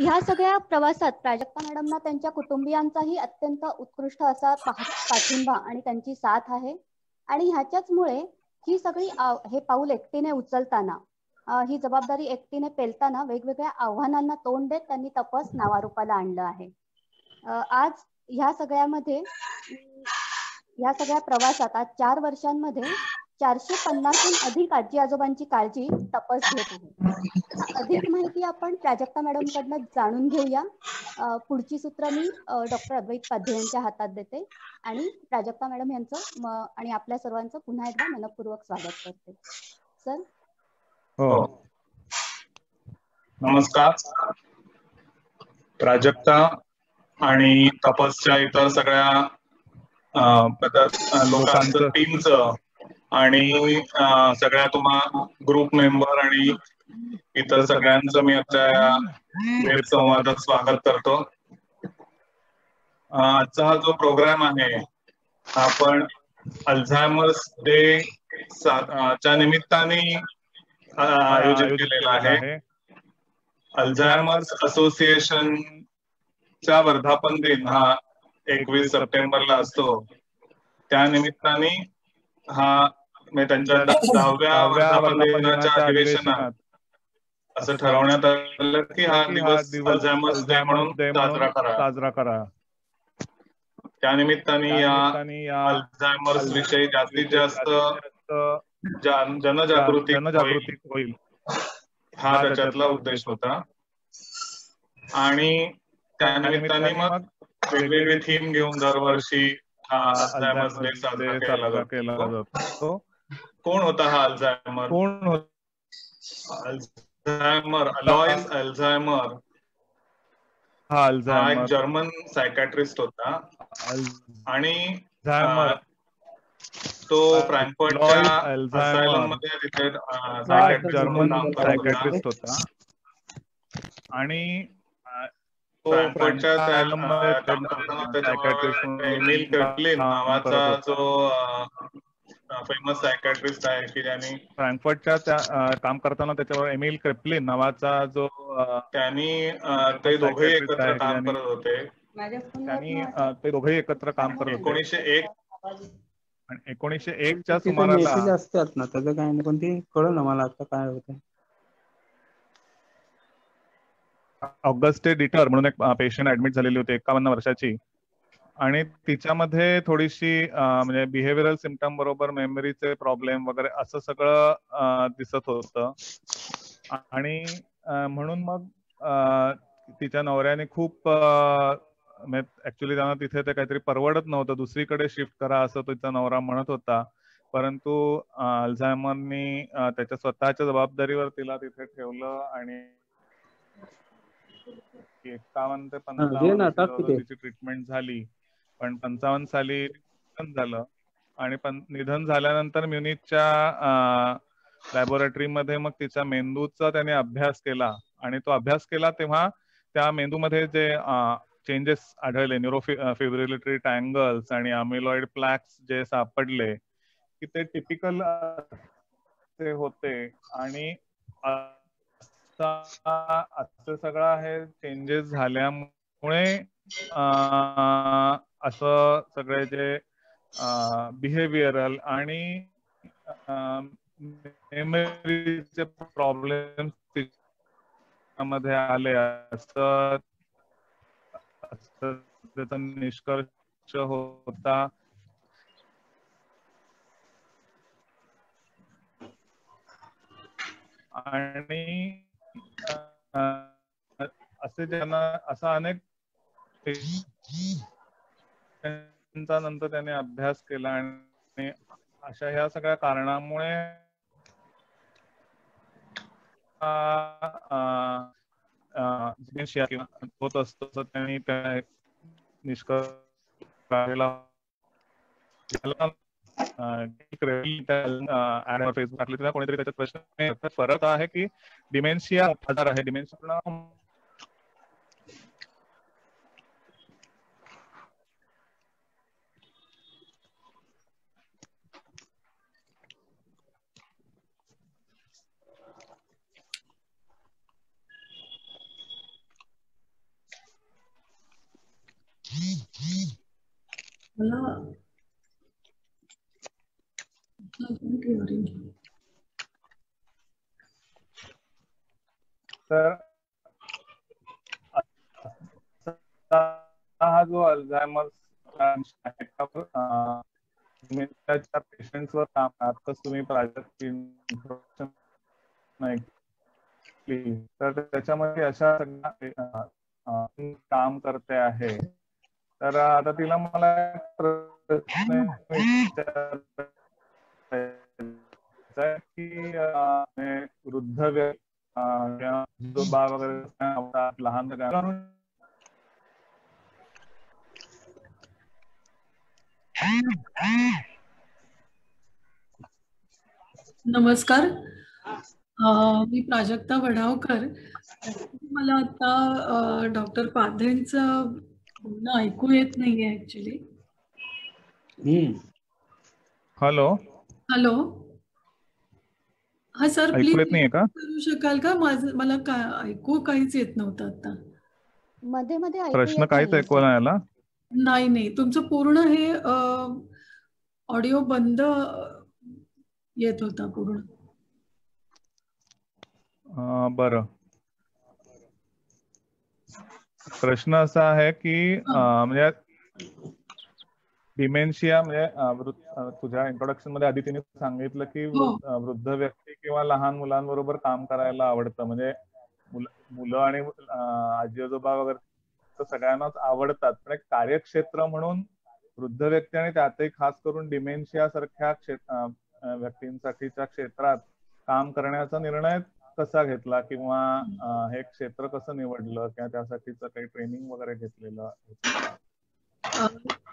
ह्या सगळ्या प्रवासात प्राजक्ता मॅडमना त्यांच्या कुटुंबियांचाही अत्यंत उत्कृष्ट असा पाठिंबा आणि त्यांची साथ आहे. आणि ह्याच्याचमुळे ही सगळी हे पाऊल एकटीने उचलताना, ही जबाबदारी एकटीने पेलताना वेगवेगळ्या आव्हानांना तोंड देत त्यांनी तपस नावारूपाला आणलं आहे. आज ह्या सगळ्यामध्ये ह्या सगळ्या प्रवासात आज 4 वर्षांमध्ये 450हून अधिक आजी आजोबांची काळजी तपस घेत आहे. अधिक माहिती आपण प्राजक्ता मॅडम कडनं जाणून घेऊया. पुढची सूत्र मी डॉक्टर अद्वैत पाध्ये यांच्या हातात देते आणि प्राजक्ता मॅडम यांचं आणि आपल्या सर्वांचं पुन्हा एकदा मनपूर्वक स्वागत करते. सर. हो, नमस्कार. प्राजक्ता आणि तपसच्या इतर सगळ्या लोकांचं, टीमचं आणि सगळ्या तुम्हा ग्रुप मेंबर आणि इतर सगळ्यांचं मी आजच्या वेब संवादात स्वागत करतो. आजचा हा जो प्रोग्राम आहे आपण अल्झायमर्स डे च्या निमित्ताने आयोजित केलेला आहे. अल्झायमर्स असोसिएशन चा वर्धापन दिन हा 21 सप्टेंबरला असतो. त्या निमित्ताने हा त्यांच्या 10व्या वर्धापन दिनाच्या अधिवेशनात असं ठरवण्यात आलं की हा दिवस अल्झायमर्स डे म्हणून साजरा करा. त्या निमित्ताने या अल्झायमर्स विषयी जास्तीत जास्त जनजागृती होईल हा त्याच्यातला उद्देश होता. आणि त्या निमित्ताने मग वेगवेगळी थीम घेऊन दरवर्षी हा अल्झायमर्स डे साजरा केला जातो. कोण होता हा अल्झायमर? अलोइस अल्झायमर हा एक जर्मन सायकॅट्रिस्ट होता आणि तो फ्रँकफर्टच्या असायलम मध्ये तिथे सायकॅट्रिस्ट होता आणि फ्रँकफर्टच्या काम करताना त्याच्यावर एमिल कर्टलिन नावाचा जो फेमस सायकॅट्रिस्ट आहे की ज्यांनी फ्रँकफर्टच्या काम करताना त्याच्यावर एमिल क्रेपलिन नावाचा जो त्यांनी ते दोघेही एकत्र काम करत होते. ते दोघेही एकत्र काम करत होते. 1901 च्या सुमाराला असतात ना, त्याचं काय नाही, पण ते कळलं ना मला आता काय होतं. ऑगस्टे डिटर म्हणून एक पेशंट ऍडमिट झालेली होती 51 वर्षाची आणि तिच्यामध्ये थोडीशी म्हणजे बिहेव्हिअरल सिम्पटम बरोबर मेमरीचे प्रॉब्लेम वगैरे असं सगळं दिसत होतं. आणि म्हणून मग तिच्या नवऱ्याने खूप ऍक्च्युली त्यांना तिथे ते काहीतरी परवडत नव्हतं, दुसरीकडे शिफ्ट करा असं तिचा नवरा म्हणत होता. परंतु अल्झायमरनी त्याच्या स्वतःच्या जबाबदारीवर तिला तिथे ठेवलं आणि 51 ते 55 तिची ट्रीटमेंट झाली. पण 55 साली निधन झालं आणि निधन झाल्यानंतर म्युनिकच्या लॅबोरेटरीमध्ये मग तिच्या मेंदूचा त्याने अभ्यास केला आणि तो अभ्यास केला तेव्हा त्या मेंदूमध्ये जे चेंजेस आढळले, न्यूरोफिब्रिलेटरी टँगल्स आणि अमिलॉइड प्लॅक्स जे सापडले की ते टिपिकल होते आणि असं सगळं हे चेंजेस झाल्यामुळे असं सगळे जे बिहेवियरल आणि मेमरीचे प्रॉब्लेम मध्ये आले असं त्याचा निष्कर्ष होता. आणि असे ज्यांना असा अनेक नंतर त्याने अभ्यास केला आणि अशा ह्या सगळ्या कारणामुळे होत असतो त्यांनी त्या निष्कर्ष फेसबुक टाकले तेव्हा कोणीतरी त्याच्यात प्रश्न फरक आहे की डिमेन्शिया आजार आहे, डिमेन्शिया मला तर हा जो अल्झायमर पेशंट्सवर काम आता तुम्ही प्रायव्हेट इंट्रोडक्शन ऐकली तर त्याच्यामध्ये अशा सगळ्या काम करते आहे. तर आता तिला मला प्रश्न की वृद्ध जो बा वगैरे लहान नमस्कार, मी प्राजक्ता वढावकर. मला आता डॉक्टर पाधेंचं बोलणं ऐकू येत नाहीये ऍक्च्युली. हॅलो हॅलो, हा सर, ऐकू येत प्लीज नाहीये का? करू शकाल का? मला ऐकू काहीच येत नव्हतं आता. मध्ये मध्ये ऐकू प्रश्न येत काहीच नाहीये, ऐकू सर. नाही आला. नाही, तुमचं पूर्ण हे ऑडिओ बंद येत होता पूर्ण. बरं, प्रश्न असा आहे की म्हणजे डिमेन्शिया म्हणजे तुझ्या इंट्रोडक्शन मध्ये आधी तिने सांगितलं की वृद्ध व्यक्ती किंवा लहान मुलांबरोबर काम करायला आवडतं. म्हणजे मुलं आणि आजी आजोबा वगैरे सगळ्यांनाच आवडतात, पण एक कार्यक्षेत्र म्हणून वृद्ध व्यक्ती आणि त्यातही खास करून डिमेन्शिया सारख्या व्यक्तींसाठीच्या क्षेत्रात काम करण्याचा निर्णय कसा घेतला, किंवा हे क्षेत्र कसं निवडलं, किंवा त्यासाठीचं काही ट्रेनिंग वगैरे घेतलेलं?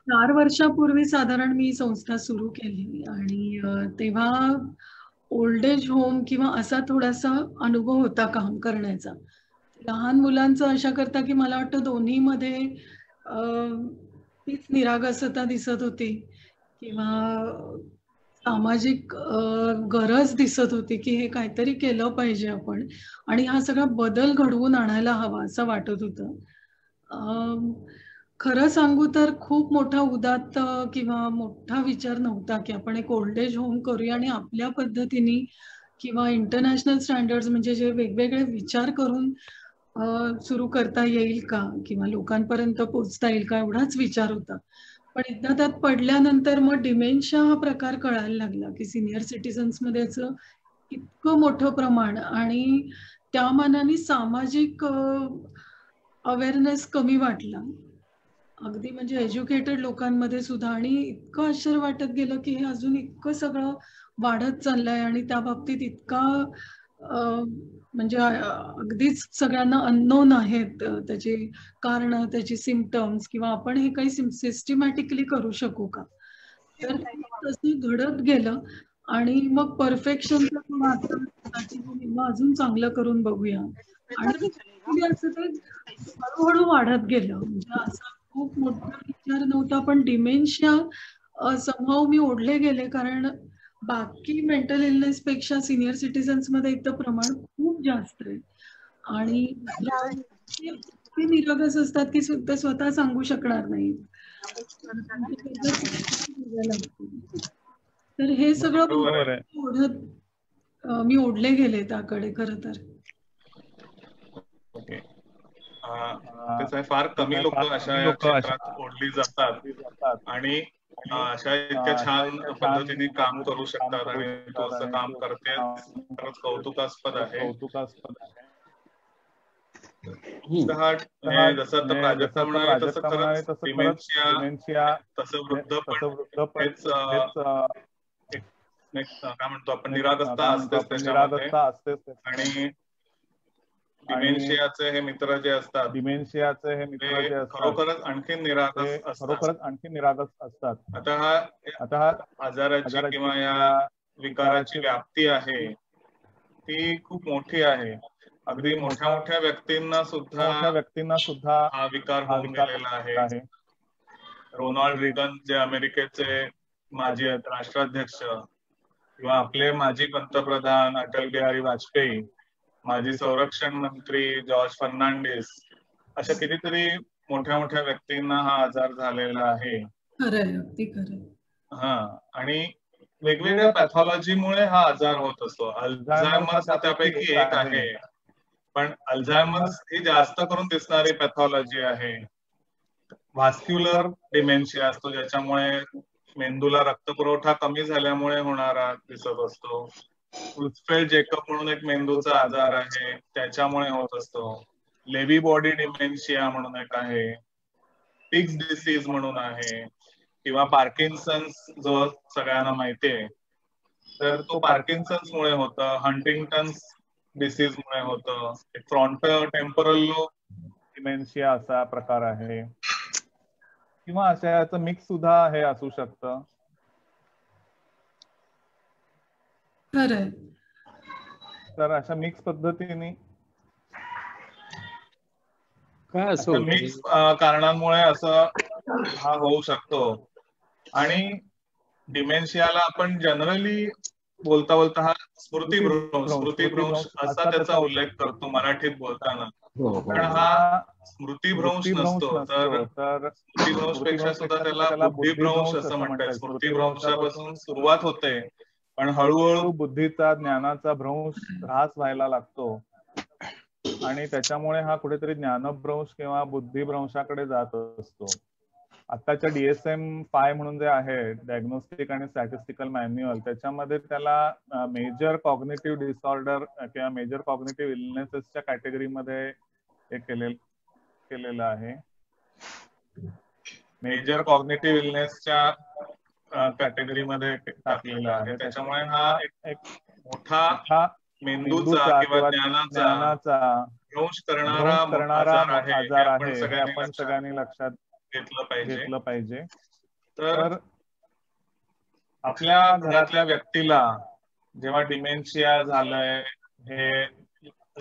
4 वर्षापूर्वी साधारण मी संस्था सुरू केली आणि तेव्हा ओल्ड एज होम किंवा असा थोडासा अनुभव होता काम करण्याचा. लहान मुलांचं अशा करता की मला वाटतं दोन्हीमध्ये तीच निरागसता दिसत होती किंवा सामाजिक गरज दिसत होती की हे काहीतरी केलं पाहिजे आपण, आणि हा सगळा बदल घडवून आणायला हवा असं वाटत होतं. खरं सांगू तर खूप मोठा उदात्त किंवा मोठा विचार नव्हता की आपण एक ओल्ड एज होम करूया आणि आपल्या पद्धतीने किंवा इंटरनॅशनल स्टँडर्ड्स म्हणजे जे वेगवेगळे विचार करून सुरू करता येईल का किंवा लोकांपर्यंत पोहोचता येईल का, एवढाच विचार होता. पण एकदा त्यात पडल्यानंतर मग डिमेन्शिया हा प्रकार कळायला लागला की सिनियर सिटीजन्स मध्ये याचं इतकं मोठं प्रमाण आणि त्या मानाने सामाजिक अवेअरनेस कमी वाटला, अगदी म्हणजे एज्युकेटेड लोकांमध्ये सुद्धा. आणि इतकं आश्चर्य वाटत गेलं की हे अजून इतकं सगळं वाढत चाललंय आणि त्या बाबतीत इतका म्हणजे अगदीच सगळ्यांना अननोन आहेत त्याची कारण, त्याची सिम्पटम्स, किंवा आपण हे काही सिस्टमॅटिकली करू शकू का. तर तसं घडत गेलं आणि मग परफेक्शनचं अजून चांगलं करून बघूया, आणि असं ते हळूहळू वाढत गेलं. म्हणजे असं खूप मोठा विचार नव्हता, पण डिमेन्शिया समहाऊ मी ओढले गेले, कारण बाकी मेंटल इलनेस पेक्षा सिनियर सिटीजन्स मध्ये एक तर प्रमाण खूप जास्त आहे आणि ते निरागस असतात की ते स्वतः सांगू शकणार नाही. तर हे सगळं ओढत मी ओढले गेले त्याकडे खरं तर. ओके, फार कमी लोक अशा या क्षेत्रात ओढली जातात आणि अशा इतक्या छान पद्धतीने काम करू शकतात आणि तो असं काम करते, खरंच कौतुकास्पद आहे. जसं आता प्राजक्ता म्हणाले तसं खरंच डिमेन्शिया तसं वृद्धपण हेच काय म्हणतो आपण, निरागसता असतेच त्याच्यामध्ये. आणि डिमेन्शियाचे हे मित्र जे असतात ते खरोखरच आणखी निरागस असतात. आता हा आजाराची किंवा या विकाराची व्याप्ती आहे ती खूप मोठी आहे. अगदी मोठ्या मोठ्या व्यक्तींना सुद्धा हा विकार होऊन गेलेला आहे. रोनाल्ड रिगन जे अमेरिकेचे माजी राष्ट्राध्यक्ष, किंवा आपले माजी पंतप्रधान अटल बिहारी वाजपेयी, माजी संरक्षण मंत्री जॉर्ज फर्नांडिस, अशा कितीतरी मोठ्या मोठ्या व्यक्तींना हा आजार झालेला आहे. खरंय, अगदी खरंय. हा, आणि वेगवेगळ्या पॅथॉलॉजीमुळे हा आजार होत असतो. अल्झायमर्स त्यापैकी एक आहे, पण अल्झायमर्स ही जास्त करून दिसणारी पॅथॉलॉजी आहे. व्हास्क्युलर डिमेन्शिया असतो, ज्याच्यामुळे मेंदूला रक्तपुरवठा कमी झाल्यामुळे होणारा दिसत असतो. क्रुझफेल्ड जेकब म्हणून एक मेंदूचा आजार आहे, त्याच्यामुळे होत असतो. लेवी बॉडी डिमेन्शिया म्हणून एक आहे, पिग्स डिसीज म्हणून आहे, किंवा पार्किन्सन्स जो सगळ्यांना माहितीये, तर तो पार्किन्सन्स मुळे होतं. हंटिंग्टन्स डिसीज मुळे होतं. फ्रंटो टेम्पोरल लोब डिमेन्शिया असा प्रकार आहे, किंवा अशाचं मिक्स सुद्धा हे असू शकतं. खरंय. तर अशा मिक्स पद्धतीने काय असं मिक्स कारणांमुळे असं हा होऊ शकतो. आणि डिमेन्शियाला आपण जनरली बोलता बोलता हा स्मृतिभ्रंश असा त्याचा उल्लेख करतो मराठीत बोलताना, पण हा स्मृतिभ्रंश नसतो. तर स्मृतिभ्रंश पेक्षा सुद्धा त्याला बुद्धिभ्रंश असं म्हणतात. स्मृतिभ्रंशापासून सुरुवात होते, पण हळूहळू बुद्धीचा, ज्ञानाचा भ्रंश ऱ्हास व्हायला लागतो, आणि त्याच्यामुळे हा कुठेतरी ज्ञानभ्रंश किंवा बुद्धिभ्रंशाकडे जात असतो. आताच्या DSM-5 म्हणून जे आहे, डायग्नोस्टिक आणि स्टॅटिस्टिकल मॅन्युअल, त्याच्यामध्ये त्याला मेजर कॉग्निटिव्ह डिसऑर्डर किंवा मेजर कॉग्निटिव्ह इलनेसेसच्या कॅटेगरीमध्ये हे केलेलं आहे. मेजर कॉग्निटिव्ह इलनेसच्या कॅटेगरीमध्ये टाकलेलं आहे. त्याच्यामुळे हा एक मोठा मेंदूचा किंवा ज्ञानाचा भ्रंश करणारा आजार आहे, हे आपण सगळ्यांनी लक्षात घेतलं पाहिजे. तर आपल्या घरातल्या व्यक्तीला जेव्हा डिमेन्शिया झालंय हे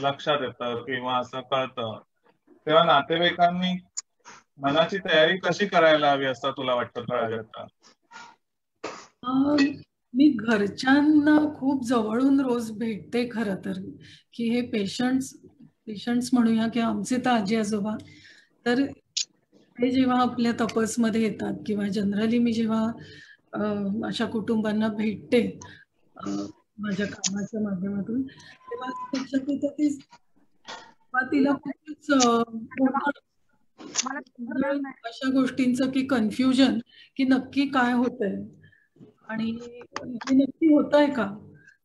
लक्षात येतं किंवा असं कळतं, तेव्हा नातेवाईकांनी मनाची तयारी कशी करायला हवी असं तुला वाटतं प्राजक्ता? मी घरच्यांना खूप जवळून रोज भेटते खरं तर, की हे पेशंट्स म्हणूया किंवा आमचे तर आजी आजोबा, तर ते जेव्हा आपल्या तपसमध्ये येतात किंवा जनरली मी जेव्हा अशा कुटुंबांना भेटते माझ्या कामाच्या माध्यमातून, तेव्हा लक्षात येतं की तिला खूपच अशा गोष्टींचं की कन्फ्युजन की नक्की काय होतंय आणि हे नक्की होतंय का.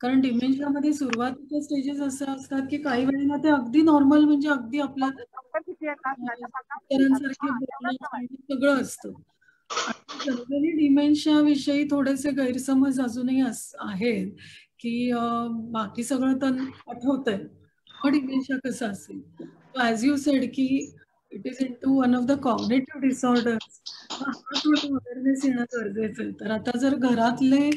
कारण डिमेन्शियामध्ये सुरुवातीच्या स्टेजेस असे असतात की काही वेळेला ते अगदी नॉर्मल, म्हणजे अगदी आपल्या इतरांसारखे सगळं असतं. आणि जनरली डिमेन्शिया विषयी थोडेसे गैरसमज अजूनही आहेत की बाकी सगळं तर आठवतंय, मग डिमेन्शिया कसं असेल. ॲज यू सेड की it is into one of the cognitive disorders. हा थोडं अवेअरनेस येणं गरजेचं आहे. तर आता जर घरातले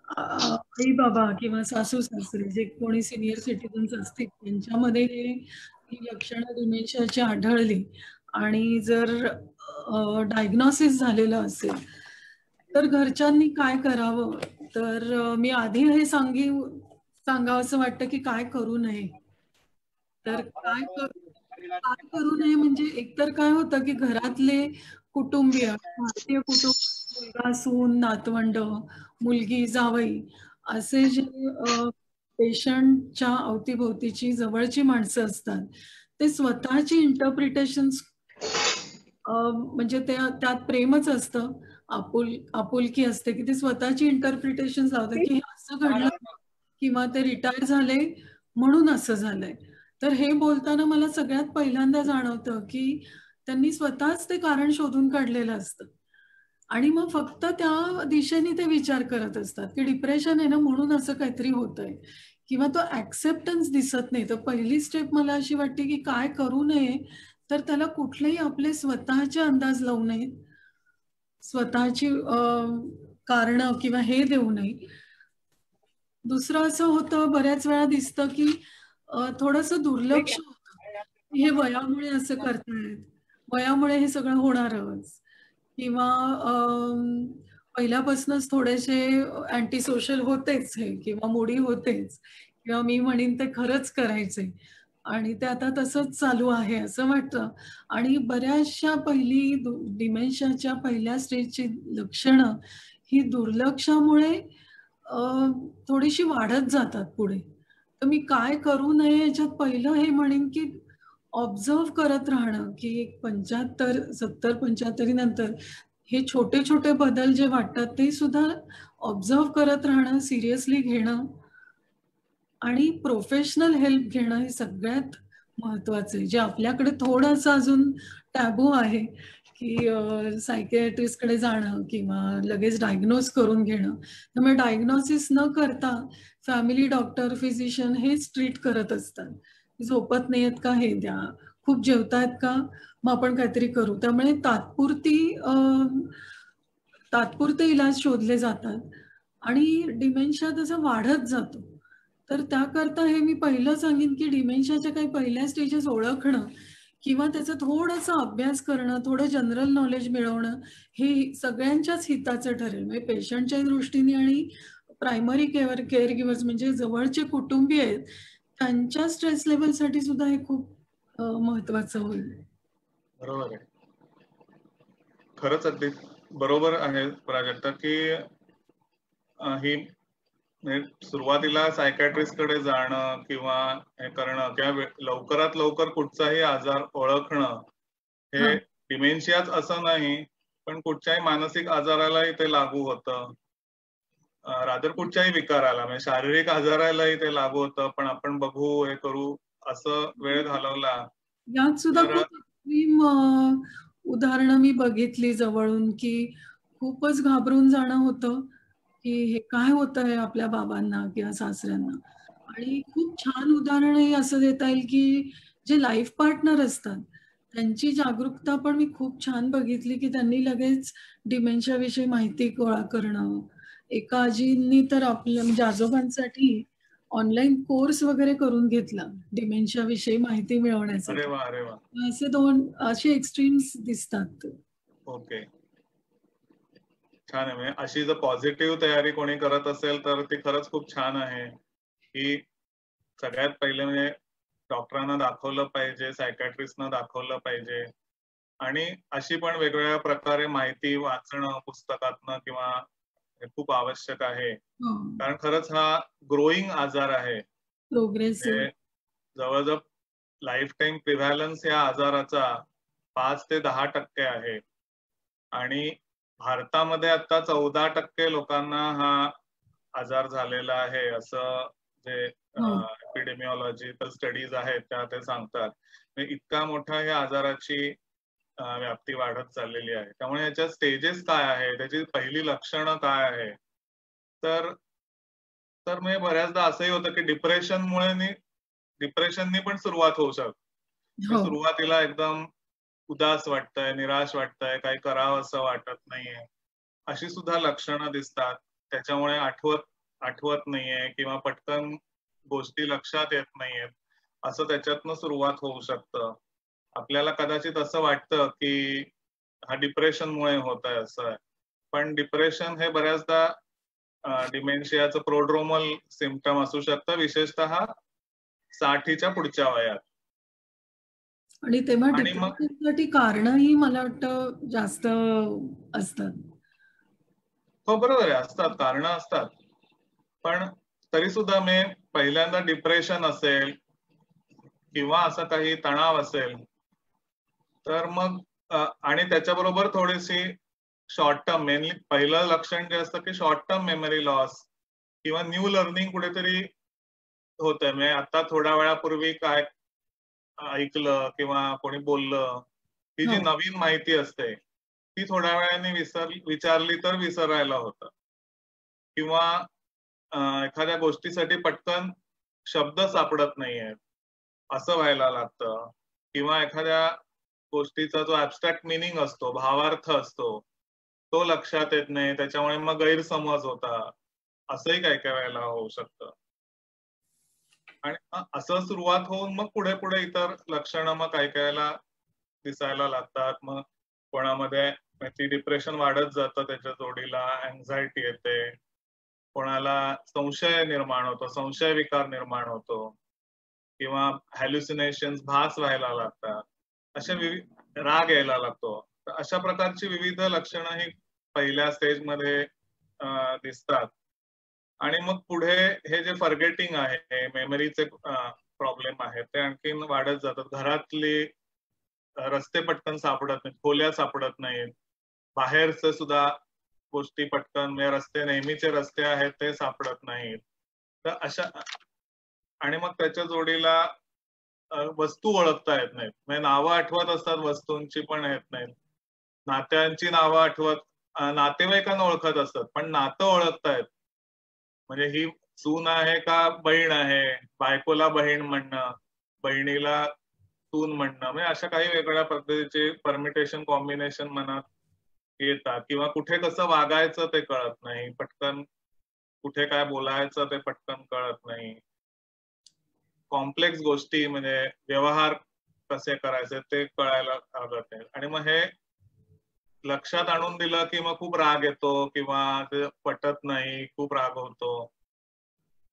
आई बाबा किंवा सासू सासरे जे कोणी सिनियर सिटीजन्स असतील, त्यांच्यामध्ये ही लक्षणं डिमेन्शियाची आढळली आणि जर डायग्नोसिस झालेलं असेल, तर घरच्यांनी काय करावं. तर मी आधी हे सांगावं असं वाटतं की काय करू नये. तर काय करू नये म्हणजे एकतर काय होतं की घरातले कुटुंबीय, भारतीय कुटुंब, मुलगा, सून, नातवंड, मुलगी, जावई, असे जे पेशंटच्या अवतीभोवतीची जवळची माणसं असतात, ते स्वतःची इंटरप्रिटेशन्स, म्हणजे त्यात प्रेमच असतं, आपुलकी असते, की ते स्वतःची इंटरप्रिटेशन्स लावतात की हे असं घडलं किंवा ते रिटायर झाले म्हणून असं झालंय. तर हे बोलताना मला सगळ्यात पहिल्यांदा जाणवतं की त्यांनी स्वतःच ते कारण शोधून काढलेलं असतं आणि मग फक्त त्या दिशेने ते विचार करत असतात की डिप्रेशन आहे ना म्हणून असं काहीतरी होतंय, किंवा तो ऍक्सेप्टन्स दिसत नाही. तर पहिली स्टेप मला अशी वाटते की काय करू नये, तर त्याला कुठलेही आपले स्वतःचे अंदाज लावू नयेत, स्वतःची कारणं किंवा हे देऊ नये. दुसरं असं होतं, बऱ्याच वेळा दिसतं की थोडंसं दुर्लक्ष होतं, हे वयामुळे असं करतायत, वयामुळे हे सगळं होणारच, किंवा पहिल्यापासूनच थोडेसे अँटी सोशल होतेच हे, किंवा मोडी होतेच, किंवा मी म्हणेन ते खरंच करायचे आणि ते आता तसंच चालू आहे असं वाटतं. आणि बऱ्याचशा डिमेन्शियाच्या पहिल्या स्टेजची लक्षणं ही दुर्लक्षामुळे अ, थोडीशी वाढत जातात पुढे. तर मी काय करू नये याच्यात पहिलं हे म्हणेन, की ऑब्झर्व्ह करत राहणं, की एक 70-75 नंतर हे छोटे-छोटे बदल जे वाटतात ते सुद्धा ऑब्झर्व्ह करत राहणं, सिरियसली घेणं आणि प्रोफेशनल हेल्प घेणं हे सगळ्यात महत्वाचं आहे. जे आपल्याकडे थोडंसं अजून टॅबू आहे, की सायकियाट्रिस्टकडे जाणं किंवा लगेच डायग्नोज करून घेणं. त्यामुळे डायग्नोसिस न करता फॅमिली डॉक्टर, फिजिशियन हेच ट्रीट करत असतात. झोपत नाहीयेत का हे द्या, खूप जेवतायत का मग आपण काहीतरी करू. त्यामुळे तात्पुरते इलाज शोधले जातात आणि डिमेन्शिया तसा वाढत जातो. तर त्याकरता हे मी पहिलं सांगेन, की डिमेन्शियाच्या काही पहिल्या स्टेजेस ओळखणं किंवा त्याचा थोडासा अभ्यास करणं, थोडं जनरल नॉलेज मिळवणं, हे सगळ्यांच्याच हिताचं ठरेल. म्हणजे पेशंटच्या दृष्टीने आणि प्रायमरी केअर गिव्हर्स म्हणजे जवळचे कुटुंबीय आहेत, त्यांच्या स्ट्रेस लेव्हलसाठी सुद्धा हे खूप महत्वाचं होईल. बरोबर आहे. खरंच अगदी बरोबर आहे प्राजक्ता, की ही म्हणजे सुरुवातीला सायकॅट्रिस्ट कडे जाणं किंवा हे करणं किंवा लवकरात लवकर कुठचाही आजार ओळखणं हे हां. डिमेन्शियाच असं नाही, पण कुठच्याही मानसिक आजारालाही ते लागू होतं. रादर कुठच्याही विकाराला म्हणजे शारीरिक आजारालाही ते लागू होतं. पण आपण बघू हे करू असं वेळ घालवला यात सुद्धा तर खूप एक्स्ट्रीम उदाहरणं मी बघितली जवळून, की खूपच घाबरून जाणं होतं, की हे काय होतंय आपल्या बाबांना किंवा सासऱ्यांना. आणि खूप छान उदाहरणही असं देता येईल, की जे लाईफ पार्टनर असतात, त्यांची जागरूकता पण मी खूप छान बघितली, की त्यांनी लगेच डिमेन्शियाविषयी माहिती गोळा करणं. एका आजींनी तर आपल्या म्हणजे आजोबांसाठी ऑनलाईन कोर्स वगैरे करून घेतला, डिमेन्शियाविषयी माहिती अरे मिळवण्यासाठी. वा, अरे वा. असे एक्स्ट्रीम्स दिसतात. ओके. छान आहे. म्हणजे अशी जर पॉझिटिव्ह तयारी कोणी करत असेल तर ती खरंच खूप छान आहे, की सगळ्यात पहिले म्हणजे डॉक्टरांना दाखवलं पाहिजे, सायकॅट्रिस्टना दाखवलं पाहिजे आणि अशी पण वेगवेगळ्या प्रकारे माहिती वाचणं पुस्तकातनं किंवा हे खूप आवश्यक आहे. हो. कारण खरंच हा ग्रोईंग आजार आहे. प्रोग्रेसिव्ह. म्हणजे जवळजवळ लाईफ टाईम प्रिव्हॅलन्स या आजाराचा 5 ते 10% आहे आणि भारतामध्ये आता 14% लोकांना हा आजार झालेला आहे असं जे हो. एपिडेमिओलॉजिकल स्टडीज आहेत त्या ते सांगतात. म्हणजे इतका मोठा या आजाराची व्याप्ती वाढत चाललेली आहे. त्यामुळे याच्या स्टेजेस काय आहे, त्याची पहिली लक्षणं काय आहे, तर तर म्हणजे बऱ्याचदा असंही होतं की डिप्रेशननी पण सुरुवात होऊ शकते. हो. सुरुवातीला एकदम उदास वाटतंय, निराश वाटतंय, काही करावं असं वाटत नाहीये. अशी सुद्धा लक्षणं दिसतात. त्याच्यामुळे आठवत नाहीये किंवा पटकन गोष्टी लक्षात येत नाहीयेत. असं त्याच्यातनं सुरुवात होऊ शकतं. आपल्याला कदाचित असं वाटतं की हा डिप्रेशनमुळे होत आहे असं आहे. पण डिप्रेशन हे बऱ्याचदा डिमेन्शियाचं प्रोड्रोमल सिम्पटम असू शकतं, विशेषतः 60च्या पुढच्या वयात. आणि तेव्हा आणि मग डिप्रेशनसाठी कारणंही मला वाटतं जास्त असतात. हो, बरोबर आहे. असतात, कारणं असतात. पण तरी सुद्धा मी पहिल्यांदा डिप्रेशन असेल किंवा असा काही तणाव असेल, तर मग आणि त्याच्याबरोबर थोडीशी शॉर्ट टर्म मेनली पहिलं लक्षण जे असतं की शॉर्ट टर्म मेमरी लॉस किंवा न्यू लर्निंग कुठेतरी होतंय. म्हणजे आता थोड्या वेळापूर्वी काय ऐकलं किंवा कोणी बोललं, ही जी हो. नवीन माहिती असते, ती थोड्या वेळाने विचारली तर विसरायला होतं. किंवा एखाद्या गोष्टीसाठी पटकन शब्द सापडत नाहीयेत, असं व्हायला लागतं. किंवा एखाद्या गोष्टीचा जो ॲब्स्ट्रॅक्ट मीनिंग असतो, भावार्थ असतो, तो लक्षात येत नाही. त्याच्यामुळे मग गैरसमज होतात. असंही काही-काही वेळेला होऊ शकतं. आणि असं सुरुवात होऊन मग पुढे-पुढे इतर लक्षणं मग काही-काही वेळेला दिसायला लागतात. मग कोणामध्ये ती डिप्रेशन वाढत जातं त्याच्या जोडीला अँक्झायटी येते. कोणाला संशय निर्माण होतो, संशय विकार निर्माण होतो. किंवा हॅल्युसिनेशन्स, भास व्हायला लागतात, अशा राग यायला लागतो. तर अशा प्रकारची विविध लक्षणं ही पहिल्या स्टेजमध्ये दिसतात. आणि मग पुढे हे जे फॉरगेटिंग आहे, मेमरीचे प्रॉब्लेम आहेत, ते आणखीन वाढत जातात. घरातली रस्ते पटकन सापडत नाहीत, खोल्या सापडत नाहीत, बाहेरचे सुद्धा गोष्टी पटकन, म्हणजे रस्ते, नेहमीचे रस्ते आहेत ते सापडत नाहीत. तर अशा, आणि मग त्याच्या जोडीला वस्तू ओळखता येत नाहीत, म्हणजे नावं आठवत असतात वस्तूंची पण येत नाहीत, नात्यांची नावं आठवत, नातेवाईकांना ओळखत असतात पण नातं ओळखता येत, म्हणजे ही सून आहे का बहीण आहे, बायकोला बहीण म्हणणं, बहिणीला सून म्हणणं, म्हणजे अशा काही वेगळ्या पद्धतीचे परमिटेशन, कॉम्बिनेशन मनात येतात. किंवा कुठे कसं वागायचं ते कळत नाही, पटकन कुठे काय बोलायचं ते पटकन कळत नाही, कॉम्प्लेक्स गोष्टी म्हणजे व्यवहार कसे करायचे ते कळायला लागत नाही. आणि मग हे लक्षात आणून दिलं की मग खूप राग येतो, किंवा ते पटत नाही, खूप राग होतो.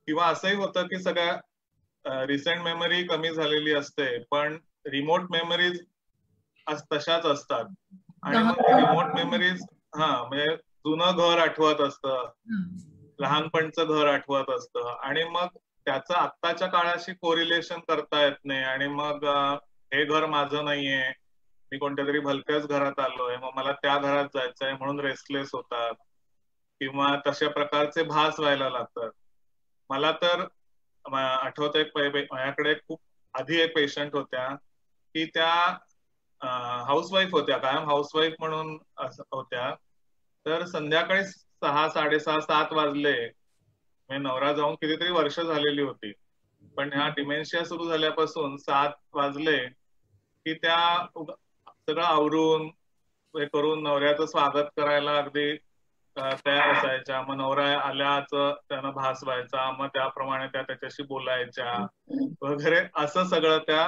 किंवा असंही होतं की सगळ्या रिसेंट मेमरी कमी झालेली असते पण रिमोट मेमरीज तशाच असतात. आणि मग रिमोट मेमरीज, म्हणजे जुनं घर आठवत असतं, लहानपणचं घर आठवत असतं, आणि मग त्याचं आत्ताच्या काळाशी कोरिलेशन करता येत नाही. आणि मग हे घर माझं नाहीये, मी कोणत्या तरी भलत्याच घरात आलोय, मग मला त्या घरात जायचंय म्हणून रेस्टलेस होतात, किंवा तशा प्रकारचे भास व्हायला लागतात. मला तर आठवत माझ्याकडे खूप आधी एक पेशंट होत्या की त्या हाऊसवाईफ होत्या, कायम हाऊसवाईफ म्हणून होत्या. तर संध्याकाळी 6, 6:30, 7 वाजले, नवरा जाऊन कितीतरी वर्ष झालेली होती, पण ह्या डिमेन्शिया सुरू झाल्यापासून 7 वाजले की त्या सगळं आवरून हे करून नवऱ्याचं स्वागत करायला अगदी तयार असायच्या. मग नवरा आल्याचं त्यांना भास व्हायचा, मग त्याप्रमाणे त्या त्याच्याशी बोलायच्या वगैरे, असं सगळं त्या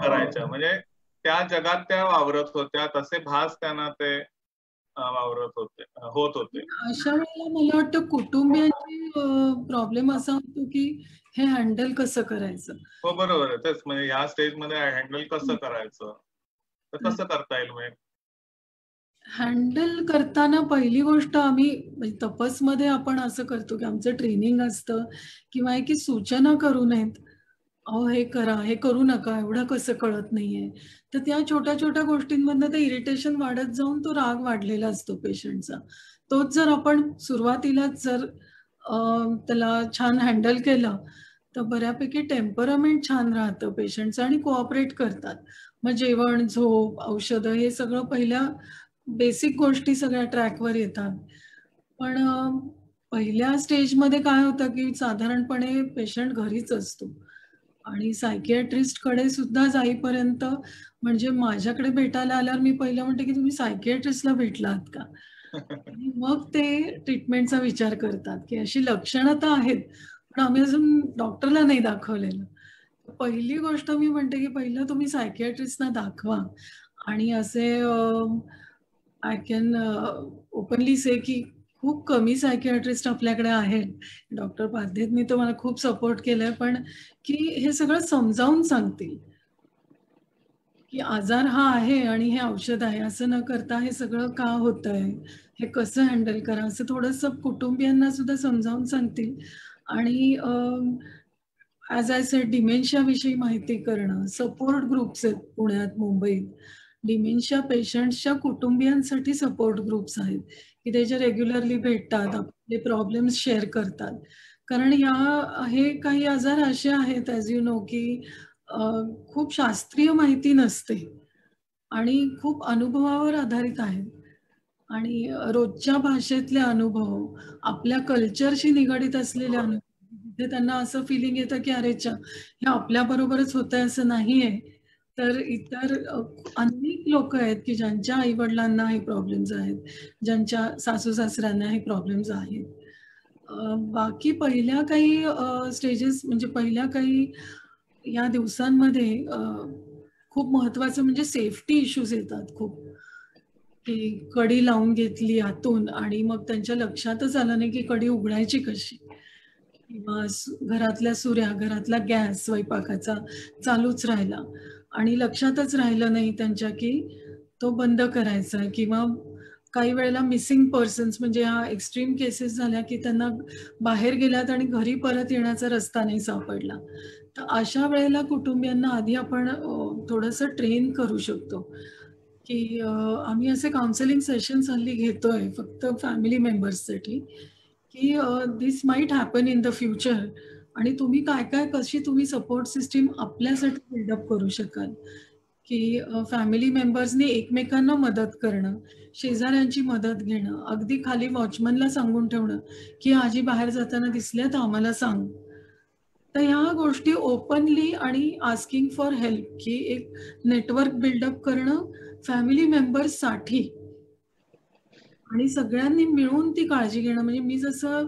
करायच्या. म्हणजे त्या जगात त्या वावरत होत्या, तसे भास त्यांना ते वावरत होते. अशा वेळेला मला वाटतं कुटुंबियांची प्रॉब्लेम असा होतो की हे हँडल कसं करायचं. हो बरोबर आहे, तेच म्हणजे ह्या स्टेजमध्ये हँडल कसं करायचं, तर कसं करता येईल. म्हणजे हँडल करताना पहिली गोष्ट आम्ही म्हणजे तपसमध्ये आपण असं करतो की आमचं ट्रेनिंग असतं किंवा की सूचना करू नयेत, अहो हे करा, हे करू नका, एवढं कसं कळत नाहीये. तर त्या छोट्या छोट्या गोष्टींमधनं ते इरिटेशन वाढत जाऊन तो राग वाढलेला असतो पेशंटचा. तोच जर आपण सुरुवातीलाच जर त्याला छान हँडल केलं तर बऱ्यापैकी टेम्परमेंट छान राहतं पेशंटचं आणि कोऑपरेट करतात. मग जेवण, झोप, औषधं हे सगळं पहिल्या बेसिक गोष्टी सगळ्या ट्रॅकवर येतात. पण पहिल्या स्टेजमध्ये काय होतं की साधारणपणे पेशंट घरीच असतो आणि सायकियाट्रिस्टकडे सुद्धा जाईपर्यंत, म्हणजे माझ्याकडे भेटायला आल्यावर मी पहिलं म्हणते की तुम्ही सायकियाट्रिस्टला भेटला आहात का. आणि मग ते ट्रीटमेंटचा विचार करतात की अशी लक्षणं तर आहेत पण आम्ही अजून डॉक्टरला नाही दाखवलेलं. पहिली गोष्ट मी म्हणते की पहिलं तुम्ही सायकियाट्रिस्टना दाखवा. आणि असे आय कॅन ओपनली से की खूप कमी सायकियाट्रिस्ट आपल्याकडे आहेत. डॉक्टर पाध्येतनी तर मला खूप सपोर्ट केलाय, पण की हे सगळं समजावून सांगतील की आजार हा आहे आणि हे औषध आहे, असं न करता हे सगळं का होतंय, हे कसं हँडल करा, असं थोडंसं कुटुंबियांना सुद्धा समजावून सांगतील. आणि ॲज आय सेड डिमेन्शियाविषयी माहिती करणं, सपोर्ट ग्रुप्स आहेत पुण्यात, मुंबईत. डिमेन्शिया पेशंट्सच्या कुटुंबियांसाठी सपोर्ट ग्रुप्स आहेत की ते जे रेग्युलरली भेटतात, आपले प्रॉब्लेम्स शेअर करतात. कारण हे काही आजार असे आहेत ॲज यू नो की खूप शास्त्रीय माहिती नसते आणि खूप अनुभवावर आधारित आहेत. आणि रोजच्या भाषेतले अनुभव, आपल्या कल्चरशी निगडीत असलेले अनुभव, तिथे त्यांना असं फिलिंग येतं की अरे हे आपल्याबरोबरच होतंय असं नाहीये. तर इतर अनेक लोक आहेत की ज्यांच्या आईवडिलांना हे प्रॉब्लेम्स आहेत, ज्यांच्या सासू सासऱ्यांना हे प्रॉब्लेम्स आहेत. बाकी पहिल्या काही स्टेजेस, म्हणजे पहिल्या काही या दिवसांमध्ये खूप महत्वाचं म्हणजे सेफ्टी इश्यूज येतात खूप, की कडी लावून घेतली आतून आणि मग त्यांच्या लक्षातच आलं नाही की कडी उघडायची कशी. किंवा घरातल्या सुऱ्या, घरातला गॅस स्वयंपाकाचा चालूच राहिला आणि लक्षातच राहिलं नाही त्यांच्या की तो बंद करायचा किंवा काही वेळेला मिसिंग पर्सन्स म्हणजे ह्या एक्स्ट्रीम केसेस झाल्या की त्यांना बाहेर गेल्यात आणि घरी परत येण्याचा रस्ता नाही सापडला. तर अशा वेळेला कुटुंबियांना आधी आपण थोडंसं ट्रेन करू शकतो की आम्ही असे काउन्सिलिंग सेशन्स हल्ली घेतोय फक्त फॅमिली मेंबर्ससाठी की this might happen in the future आणि तुम्ही काय काय कशी तुम्ही सपोर्ट सिस्टीम आपल्यासाठी बिल्डअप करू शकाल की फॅमिली मेंबर्सनी एकमेकांना मदत करणं, शेजाऱ्यांची मदत घेणं, अगदी खाली वॉचमनला सांगून ठेवणं की आजी बाहेर जाताना दिसल्या तर आम्हाला सांग. तर ह्या गोष्टी ओपनली आणि आस्किंग फॉर हेल्प की एक नेटवर्क बिल्डअप करणं फॅमिली मेंबर्ससाठी आणि सगळ्यांनी मिळून ती काळजी घेणं. म्हणजे मी जसं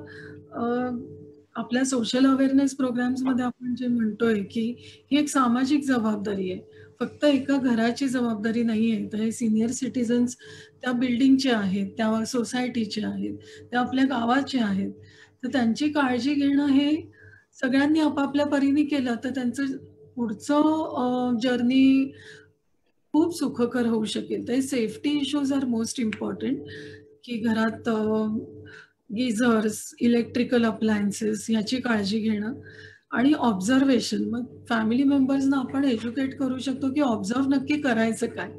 आपल्या सोशल अवेअरनेस प्रोग्राम्समध्ये आपण जे म्हणतोय की ही एक सामाजिक जबाबदारी आहे, फक्त एका घराची जबाबदारी नाही आहे. तर हे सिनियर सिटीजन्स त्या बिल्डिंगचे आहेत, त्या सोसायटीचे आहेत, त्या आपल्या गावाचे आहेत. तर त्यांची काळजी घेणं हे सगळ्यांनी आपापल्या परीने केलं तर त्यांचं पुढचं जर्नी खूप सुखकर होऊ शकेल. तर safety issues are most important की घरात गिझर्स, इलेक्ट्रिकल अप्लायन्सेस ह्याची काळजी घेणं आणि ऑब्झर्वेशन. मग फॅमिली मेंबर्सना आपण एज्युकेट करू शकतो की ऑब्झर्व नक्की करायचं काय?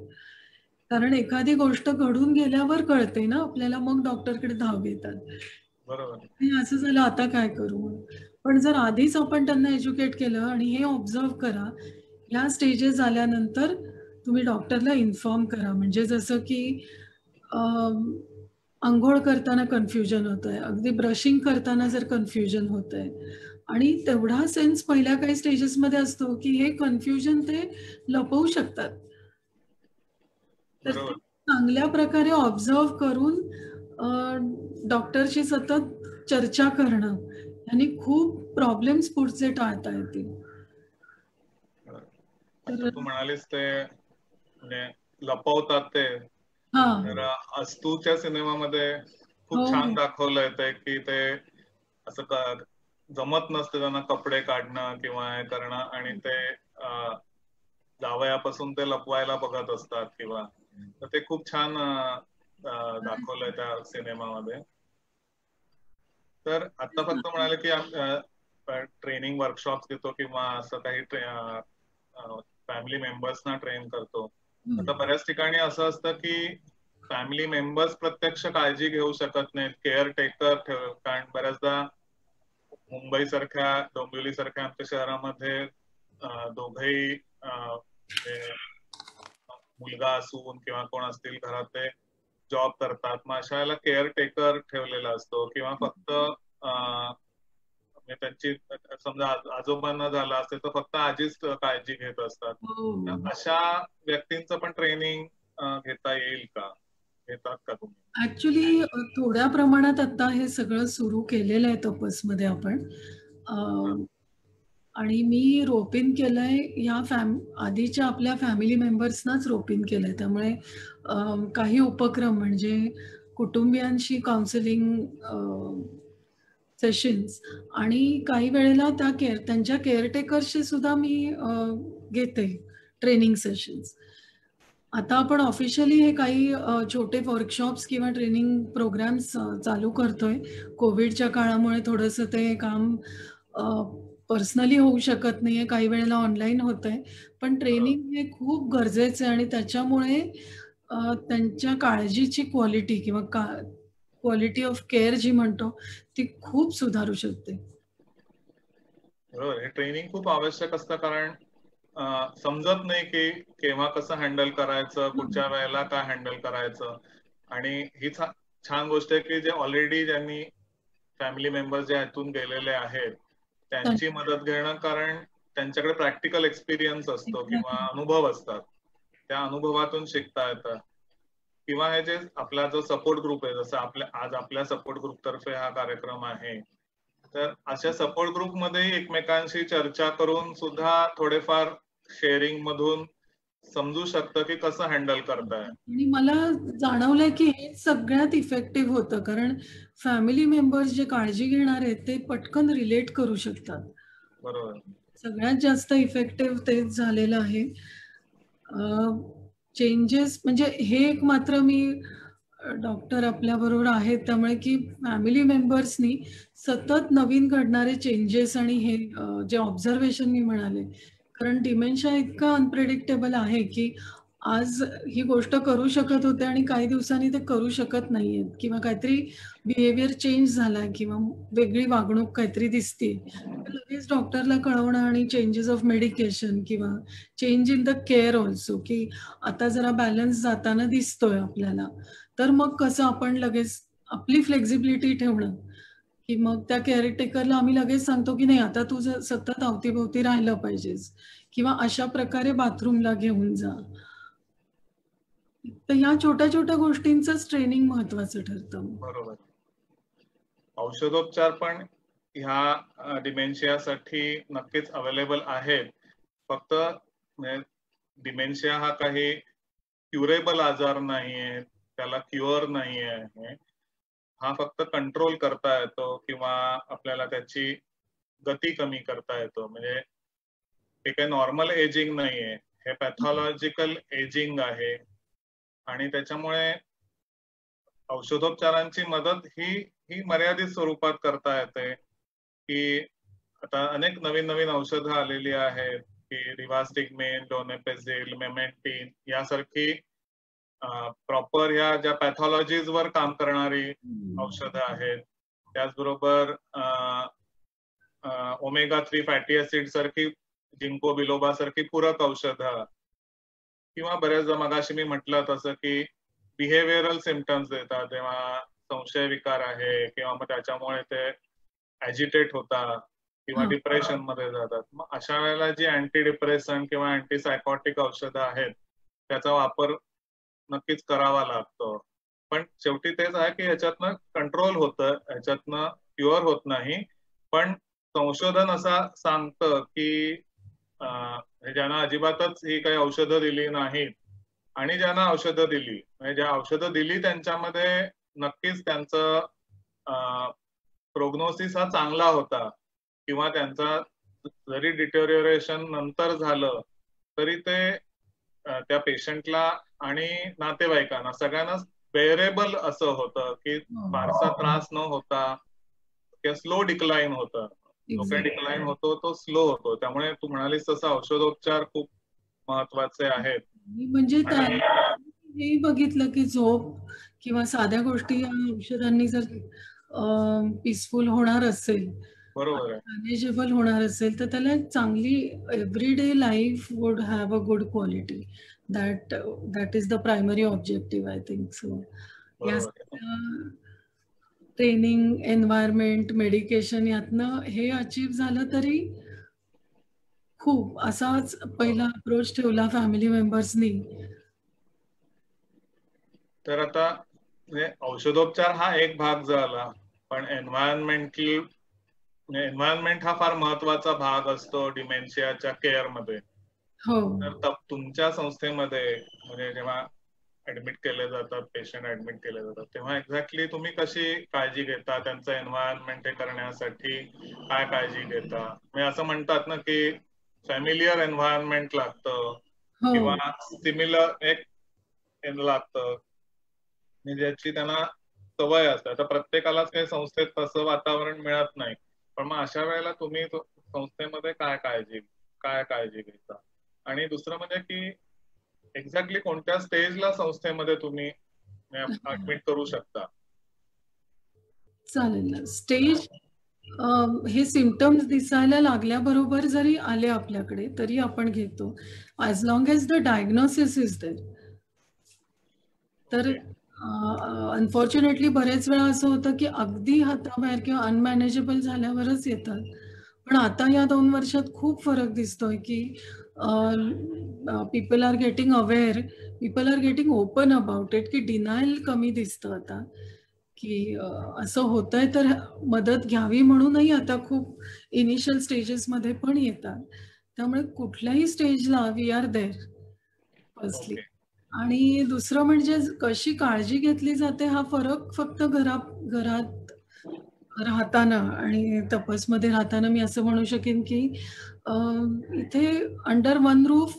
कारण एखादी गोष्ट घडून गेल्यावर कळते ना आपल्याला, मग डॉक्टरकडे धाव घेतात. बरोबर. हे असं झालं आता काय करू? पण जर आधीच आपण त्यांना एज्युकेट केलं आणि हे ऑब्झर्व करा, ह्या स्टेजेस आल्यानंतर तुम्ही डॉक्टरला इन्फॉर्म करा. म्हणजे जसं की अंघोळ करताना कन्फ्युजन होतंय, अगदी ब्रशिंग करताना जर कन्फ्युजन होतंय आणि तेवढा सेन्स पहिल्या काही स्टेजेसमध्ये असतो की हे कन्फ्युजन ते लपवू शकतात. तर ते बरोबर. चांगल्या प्रकारे ऑब्झर्व करून डॉक्टरशी सतत चर्चा करणं यांनी खूप प्रॉब्लेम्स पुढचे टाळता येतील. आता तू म्हणालीस ते म्हणजे लपवतात ते, हा तर अस्तूच्या सिनेमामध्ये हो खूप छान दाखवलंय ते की ते असं जमत नसतं त्यांना कपडे काढणं किंवा हे करणं आणि ते जावयापासून ते लपवायला बघत असतात किंवा, तर ते खूप छान दाखवलंय त्या सिनेमामध्ये. तर आता फक्त म्हणाले की ट्रेनिंग वर्कशॉप देतो किंवा असं काही फॅमिली मेंबर्सना ट्रेन करतो. आता बऱ्याच ठिकाणी असं असतं की फॅमिली मेंबर्स प्रत्यक्ष काळजी घेऊ शकत नाहीत, केअर टेकर कारण बऱ्याचदा मुंबई सारख्या, डोंबिवली सारख्या आमच्या शहरामध्ये दोघेही मुलगा असून किंवा कोण असतील घरात जॉब करतात, मग अशा वेळेला केअर टेकर ठेवलेला असतो किंवा फक्त त्यांची समजा आजोबांना झालं असेल तर फक्त आजीच काळजी घेत असतात. अशा व्यक्तींचं पण ट्रेनिंग घेता येईल का, घेतात का तुम्ही? ऍक्च्युली थोड्या प्रमाणात आता हे सगळं सुरू केलेलं आहे तपसमध्ये आपण आणि मी रोपिन केलंय ह्या आधीच्या आपल्या फॅमिली मेंबर्सनाच रोपिन केलंय. त्यामुळे काही उपक्रम म्हणजे कुटुंबियांशी काउन्सिलिंग सेशन्स आणि काही वेळेला त्यांच्या केअरटेकर्सशी सुद्धा मी घेते ट्रेनिंग सेशन्स. आता आपण ऑफिशियली हे काही छोटे वर्कशॉप्स किंवा ट्रेनिंग प्रोग्राम्स चालू करतोय. कोविडच्या काळामुळे थोडंसं ते काम पर्सनली होऊ शकत नाहीये, काही वेळेला ऑनलाईन होतंय. पण ट्रेनिंग हे खूप गरजेचं आहे आणि त्याच्यामुळे त्यांच्या काळजीची क्वालिटी किंवा क्वालिटी ऑफ केअर जी म्हणतो ती खूप सुधारू शकते. बरोबर, हे ट्रेनिंग खूप आवश्यक असतं कारण समजत नाही की केव्हा कसं हँडल करायचं, कुठच्या वेळेला काय हँडल करायचं. आणि ही छान गोष्ट आहे की जे ऑलरेडी ज्यांनी फॅमिली मेंबर्स जे ह्यातून गेलेले आहेत त्यांची मदत घेणं, कारण त्यांच्याकडे प्रॅक्टिकल एक्सपिरियन्स असतो किंवा अनुभव असतात, त्या अनुभवातून शिकता येतं. किंवा हे जे आपला जो सपोर्ट ग्रुप आहे, जसं आज आपल्या सपोर्ट ग्रुप तर्फे हा कार्यक्रम आहे, तर अशा सपोर्ट ग्रुप मध्ये एकमेकांशी चर्चा करून सुद्धा थोडेफार शेअरिंग मधून समजू शकतं की कसं हँडल करताय. आणि मला जाणवलंय की हे सगळ्यात इफेक्टिव्ह होतं, कारण फॅमिली मेंबर्स जे काळजी घेणार आहेत ते पटकन रिलेट करू शकतात. बरोबर. सगळ्यात जास्त इफेक्टिव्ह तेच झालेलं आहे. चेंजेस म्हणजे हे एक मात्र मी डॉक्टर आपल्या बरोबर आहेत त्यामुळे की फॅमिली मेंबर्सनी सतत नवीन घडणारे चेंजेस आणि हे जे ऑब्झर्वेशन मी म्हणाले, कारण डिमेन्शिया इतका अनप्रेडिक्टेबल आहे की आज ही गोष्ट करू शकत होते आणि काही दिवसांनी ते करू शकत नाहीयेत किंवा काहीतरी बिहेवियर चेंज झालाय किंवा वेगळी वागणूक काहीतरी दिसते, लगेच डॉक्टरला कळवणं आणि चेंजेस ऑफ मेडिकेशन किंवा change in the care also, की आता जरा बॅलन्स जाताना दिसतोय आपल्याला, तर मग कसं आपण लगेच आपली फ्लेक्झिबिलिटी ठेवणं, की मग त्या केअरटेकरला आम्ही लगेच सांगतो की नाही आता तू सतत अवतीभोवती राहिलं पाहिजेस किंवा अशा प्रकारे बाथरूमला घेऊन जा. तर ह्या छोट्या छोट्या गोष्टींचंच ट्रेनिंग महत्वाचं ठरतं. बरोबर. औषधोपचार पण ह्या डिमेन्शियासाठी नक्कीच अवेलेबल आहेत. फक्त डिमेन्शिया हा काही क्युरेबल आजार नाहीये, त्याला क्युअर नाही आहे. हा फक्त कंट्रोल करता येतो किंवा आपल्याला त्याची गती कमी करता येतो. म्हणजे हे काही नॉर्मल एजिंग नाहीये, हे पॅथॉलॉजिकल एजिंग आहे. आणि त्याच्यामुळे औषधोपचारांची मदत ही मर्यादित स्वरूपात करता येते, की आता अनेक नवीन नवीन औषधं आलेली आहेत, की रिवास्टिगमेन, डोनेपेझिल, मेमेंटिन यासारखी प्रॉपर ह्या ज्या पॅथॉलॉजीज वर काम करणारी औषधं आहेत. त्याचबरोबर ओमेगा 3 फॅटी ऍसिड सारखी, जिंको बिलोबा सारखी पूरक औषधं, किंवा बऱ्याचदा मगाशी मी म्हटलं तसं की बिहेवियरल सिम्पटम्स देतात, तेव्हा संशय विकार आहे किंवा मग त्याच्यामुळे ते ॲजिटेट होतात किंवा डिप्रेशन मध्ये जातात. मग अशा वेळेला जी अँटी डिप्रेशन किंवा अँटी सायकॉटिक औषधं आहेत त्याचा वापर नक्कीच करावा लागतो. पण शेवटी तेच आहे की ह्याच्यातनं कंट्रोल होतं, ह्याच्यातनं क्युअर होत नाही. पण संशोधन असं सांगतं की ज्यांना अजिबातच ही काही औषधं दिली नाहीत आणि ज्यांना औषधं दिली, म्हणजे ज्या औषधं दिली त्यांच्यामध्ये नक्कीच त्यांचं प्रोग्नोसिस हा चांगला होता किंवा त्यांचा जरी डिटेरिओरेशन नंतर झालं तरी ते त्या पेशंटला आणि नातेवाईकांना सगळ्यांनाच बेअरेबल असं होतं की फारसा त्रास न होता किंवा स्लो डिक्लाइन होतं. जो काही डिक्लाइन होतो तो स्लो होतो. त्यामुळे तू म्हणालीस तसं औषधोपचार खूप महत्वाचे आहेत. म्हणजे हे बघितलं की झोप किंवा साध्या गोष्टी औषधांनी जर पीसफुल होणार असेल, बरोबर आहे, मॅनेजेबल होणार असेल, तर त्याला चांगली everyday life would have a good quality. That is the primary objective I think so. Training, environment, medication यातनं हे अचीव्ह झालं तरी खूप. असाच पहिला अप्रोच ठेवला फॅमिली मेंबर्सनी. तर आता औषधोपचार हा एक भाग झाला, पण एन्व्हायरमेंट हा फार महत्वाचा भाग असतो डिमेन्शियाच्या केअर मध्ये. हो. तर तुमच्या संस्थेमध्ये म्हणजे जेव्हा ऍडमिट केले जातात, पेशंट ऍडमिट केले जातात, तेव्हा एक्झॅक्टली तुम्ही कशी काळजी घेता, त्यांचं एन्व्हायरमेंट हे करण्यासाठी काय काळजी घेता? म्हणजे असं म्हणतात ना की फॅमिलियर एन्व्हायरमेंट लागतं किंवा सिमिलर एक लागतं, ज्याची त्यांना सवय असते. आता प्रत्येकालाच काही संस्थेत तसं वातावरण मिळत नाही. पण मग अशा वेळेला तुम्ही संस्थेमध्ये काय काळजी घेता? आणि दुसरं म्हणजे की एक्झॅक्टली कोणत्या स्टेजला संस्थेमध्ये तुम्ही ऍडमिट करू शकता? चालेल ना. स्टेज हे सिम्पटम्स दिसायला लागल्याबरोबर जरी आले आपल्याकडे तरी आपण घेतो, as long as the diagnosis is there. तर अनफॉर्च्युनेटली बरेच वेळा असं होतं की अगदी हाताबाहेर किंवा अनमॅनेजेबल झाल्यावरच येतात. पण आता या 2 वर्षात खूप फरक दिसतोय की people are getting aware, people are getting open about it, की डिनायल कमी दिसतं आता, की असं होतंय तर मदत घ्यावी म्हणूनही आता खूप इनिशियल स्टेजेसमध्ये पण येतात. त्यामुळे कुठल्याही स्टेजला we are there. Firstly. Okay. आणि दुसरं म्हणजे कशी काळजी घेतली जाते हा फरक फक्त घरात राहताना आणि तपसमध्ये राहताना मी असं म्हणू शकेन की इथे अंडर वन रूफ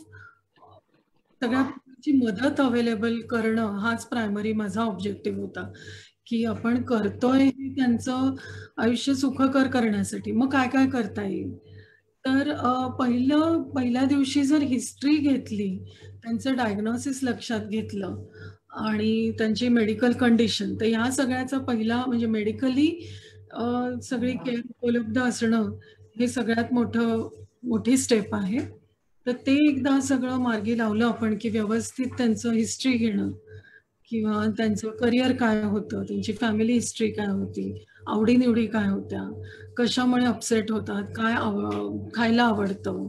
सगळ्या प्रकारची मदत अवेलेबल करणं हाच प्रायमरी माझा ऑब्जेक्टिव्ह होता, की आपण करतोय हे त्यांचं आयुष्य सुखकर करण्यासाठी. मग काय काय करता येईल? तर पहिल्या दिवशी जर हिस्ट्री घेतली, त्यांचं डायग्नोसिस लक्षात घेतलं आणि त्यांची मेडिकल कंडिशन, तर ह्या सगळ्याचा पहिला म्हणजे मेडिकली सगळी केअर उपलब्ध असणं हे सगळ्यात मोठी स्टेप आहे. तर ते एकदा सगळं मार्गी लावलं आपण, की व्यवस्थित त्यांचं हिस्ट्री घेणं किंवा त्यांचं करिअर काय होतं, त्यांची फॅमिली हिस्ट्री काय होती, आवडीनिवडी काय होत्या, कशामुळे अपसेट होतात, काय खायला आवडतं.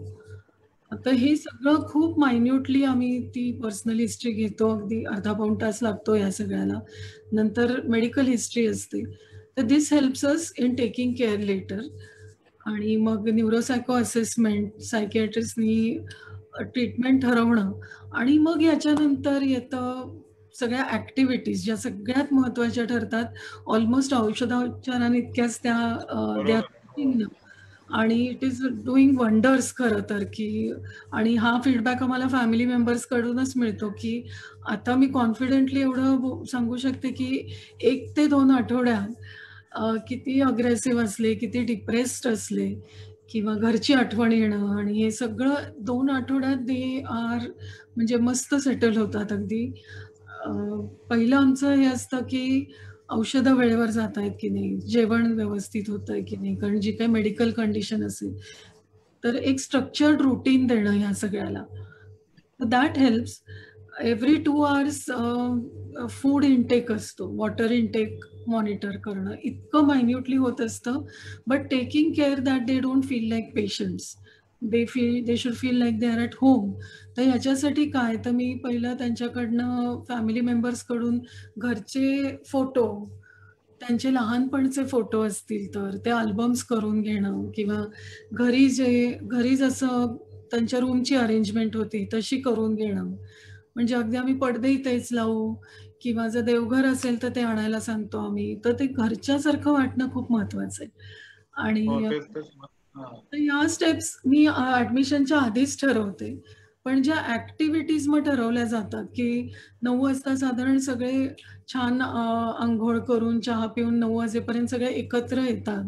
आता हे सगळं खूप मायन्युटली आम्ही ती पर्सनल हिस्ट्री घेतो. अगदी अर्धा पाऊण तास लागतो या सगळ्याला. नंतर मेडिकल हिस्ट्री असते. तर this helps us in taking care later. आणि मग न्यूरोसायको असेसमेंट, सायकियाट्रिस्टनी ट्रीटमेंट ठरवणं आणि मग याच्यानंतर येतं सगळ्या ऍक्टिव्हिटीज ज्या सगळ्यात महत्वाच्या ठरतात. ऑलमोस्ट औषधोपचारांइतक्याच त्या आणि इट इज डुईंग वंडर्स खरं तर, की आणि हा फीडबॅक आम्हाला फॅमिली मेंबर्स कडूनच मिळतो, की आता मी कॉन्फिडेंटली एवढं सांगू शकते, की 1 ते 2 आठवड्यात किती अग्रेसिव्ह असले, किती डिप्रेस्ड असले किंवा घरची आठवण येणं आणि हे सगळं 2 आठवड्यात दे आर म्हणजे मस्त सेटल होतात अगदी. पहिलं आमचं हे असतं, की औषधं वेळेवर जात आहेत की नाही, जेवण व्यवस्थित होतंय की नाही, कारण जी काही मेडिकल कंडिशन असेल, तर एक स्ट्रक्चर्ड रुटीन देणं ह्या सगळ्याला. That helps. Every 2 hours food intake असतो, वॉटर इनटेक मॉनिटर करणं इतकं मायन्युटली होत असतं. But taking care that they don't feel like patients, they should feel like they are at home. तर ह्याच्यासाठी काय, तर मी पहिलं त्यांच्याकडनं फॅमिली मेंबर्सकडून घरचे फोटो, त्यांचे लहानपणचे फोटो असतील तर ते अल्बम्स करून घेणं किंवा घरी जसं त्यांच्या रूमची अरेंजमेंट होती तशी करून घेणं. म्हणजे अगदी आम्ही पडदेही तेच लावू किंवा जर देवघर असेल तर ते आणायला सांगतो आम्ही. तर ते घरच्यासारखं वाटणं खूप महत्वाचं आहे. हो, आणि तेच तेच. तर या स्टेप्स मी ऍडमिशनच्या आधीच ठरवते. पण ज्या ऍक्टिव्हिटीज मग ठरवल्या जातात, की 9 वाजता साधारण सगळे छान अंघोळ करून चहा पिऊन 9 वाजेपर्यंत सगळे एकत्र येतात.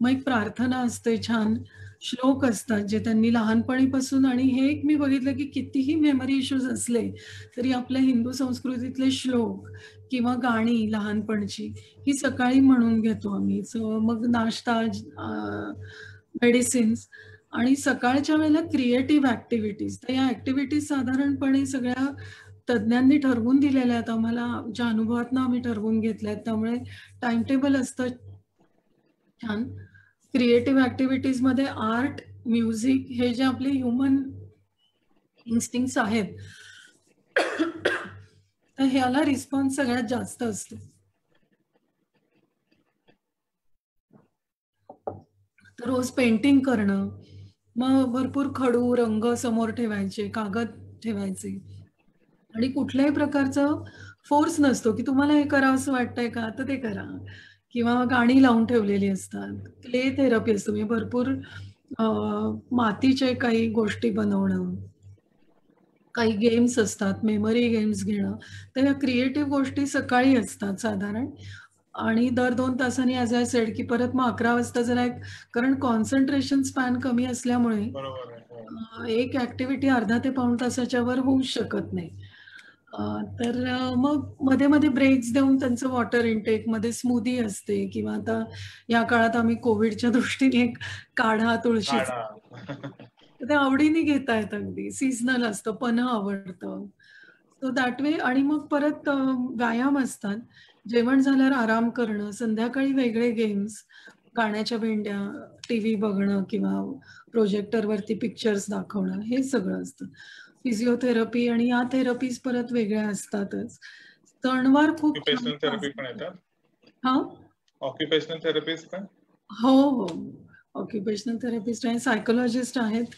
मग एक प्रार्थना असते, छान श्लोक असतात जे त्यांनी लहानपणीपासून. आणि हे एक मी बघितलं, की कितीही मेमरी इश्यूज असले तरी आपल्या हिंदू संस्कृतीतले श्लोक किंवा गाणी लहानपणची ही सकाळी म्हणून घेतो आम्ही. सो मग नाश्ता, मेडिसिन्स आणि सकाळच्या वेळेला क्रिएटिव्ह ऍक्टिव्हिटीज. तर या ऍक्टिव्हिटीज साधारणपणे सगळ्या तज्ज्ञांनी ठरवून दिलेल्या आहेत आम्हाला, ज्या अनुभवातनं आम्ही ठरवून घेतल्यात. त्यामुळे टाइम टेबल असतं छान. क्रिएटिव्ह ऍक्टिव्हिटीज मध्ये आर्ट, म्युझिक हे जे आपले ह्युमन इन्स्टिंक्ट्स आहेत, तर ह्याला रिस्पॉन्स सगळ्यात जास्त असतो. तर रोज पेंटिंग करणं, मग भरपूर खडू रंग समोर ठेवायचे, कागद ठेवायचे आणि कुठल्याही प्रकारचं फोर्स नसतो, की तुम्हाला हे करावं असं वाटतंय का तर ते करा. किंवा गाणी लावून ठेवलेली असतात. क्ले थेरपी असतो, म्हणजे भरपूर मातीचे काही गोष्टी बनवणं, काही गेम्स असतात, मेमरी गेम्स घेणं. तर या क्रिएटिव्ह गोष्टी सकाळी असतात साधारण. आणि दर 2 तासांनी ॲज आय सेड, की परत मग 11 वाजता जरा एक, कारण कॉन्सन्ट्रेशन स्पॅन कमी असल्यामुळे बरोबर आहे. हो. एक ऍक्टिव्हिटी अर्धा ते पाऊण तासाच्या वर होऊच शकत नाही. तर मग मध्ये मध्ये ब्रेक्स देऊन त्यांचं वॉटर इनटेक, मध्ये स्मूदी असते किंवा आता या काळात आम्ही कोविडच्या दृष्टीने एक काढा तुळशीचा, काढा. तर ते आवडीने घेता येत. अगदी सीझनल असतं, पन्ह आवडतं. So that way. आणि मग परत व्यायाम असतात. जेवण झाल्यावर आराम करणं, संध्याकाळी वेगळे गेम्स, गाण्याच्या भेंड्या, टीव्ही बघणं किंवा प्रोजेक्टरवरती पिक्चर्स दाखवणं, हे सगळं असतं. फिजिओथेरपी आणि या थेरपीज परत वेगळ्या असतातच. सणवार खूप छान ऑक्युपेशनल थेरपी पण साजरे येतात. होतात. हा, ऑक्युपेशनल थेरपीज पण. हो हो, ऑक्युपेशनल थेरपिस्ट आहे, सायकोलॉजिस्ट आहेत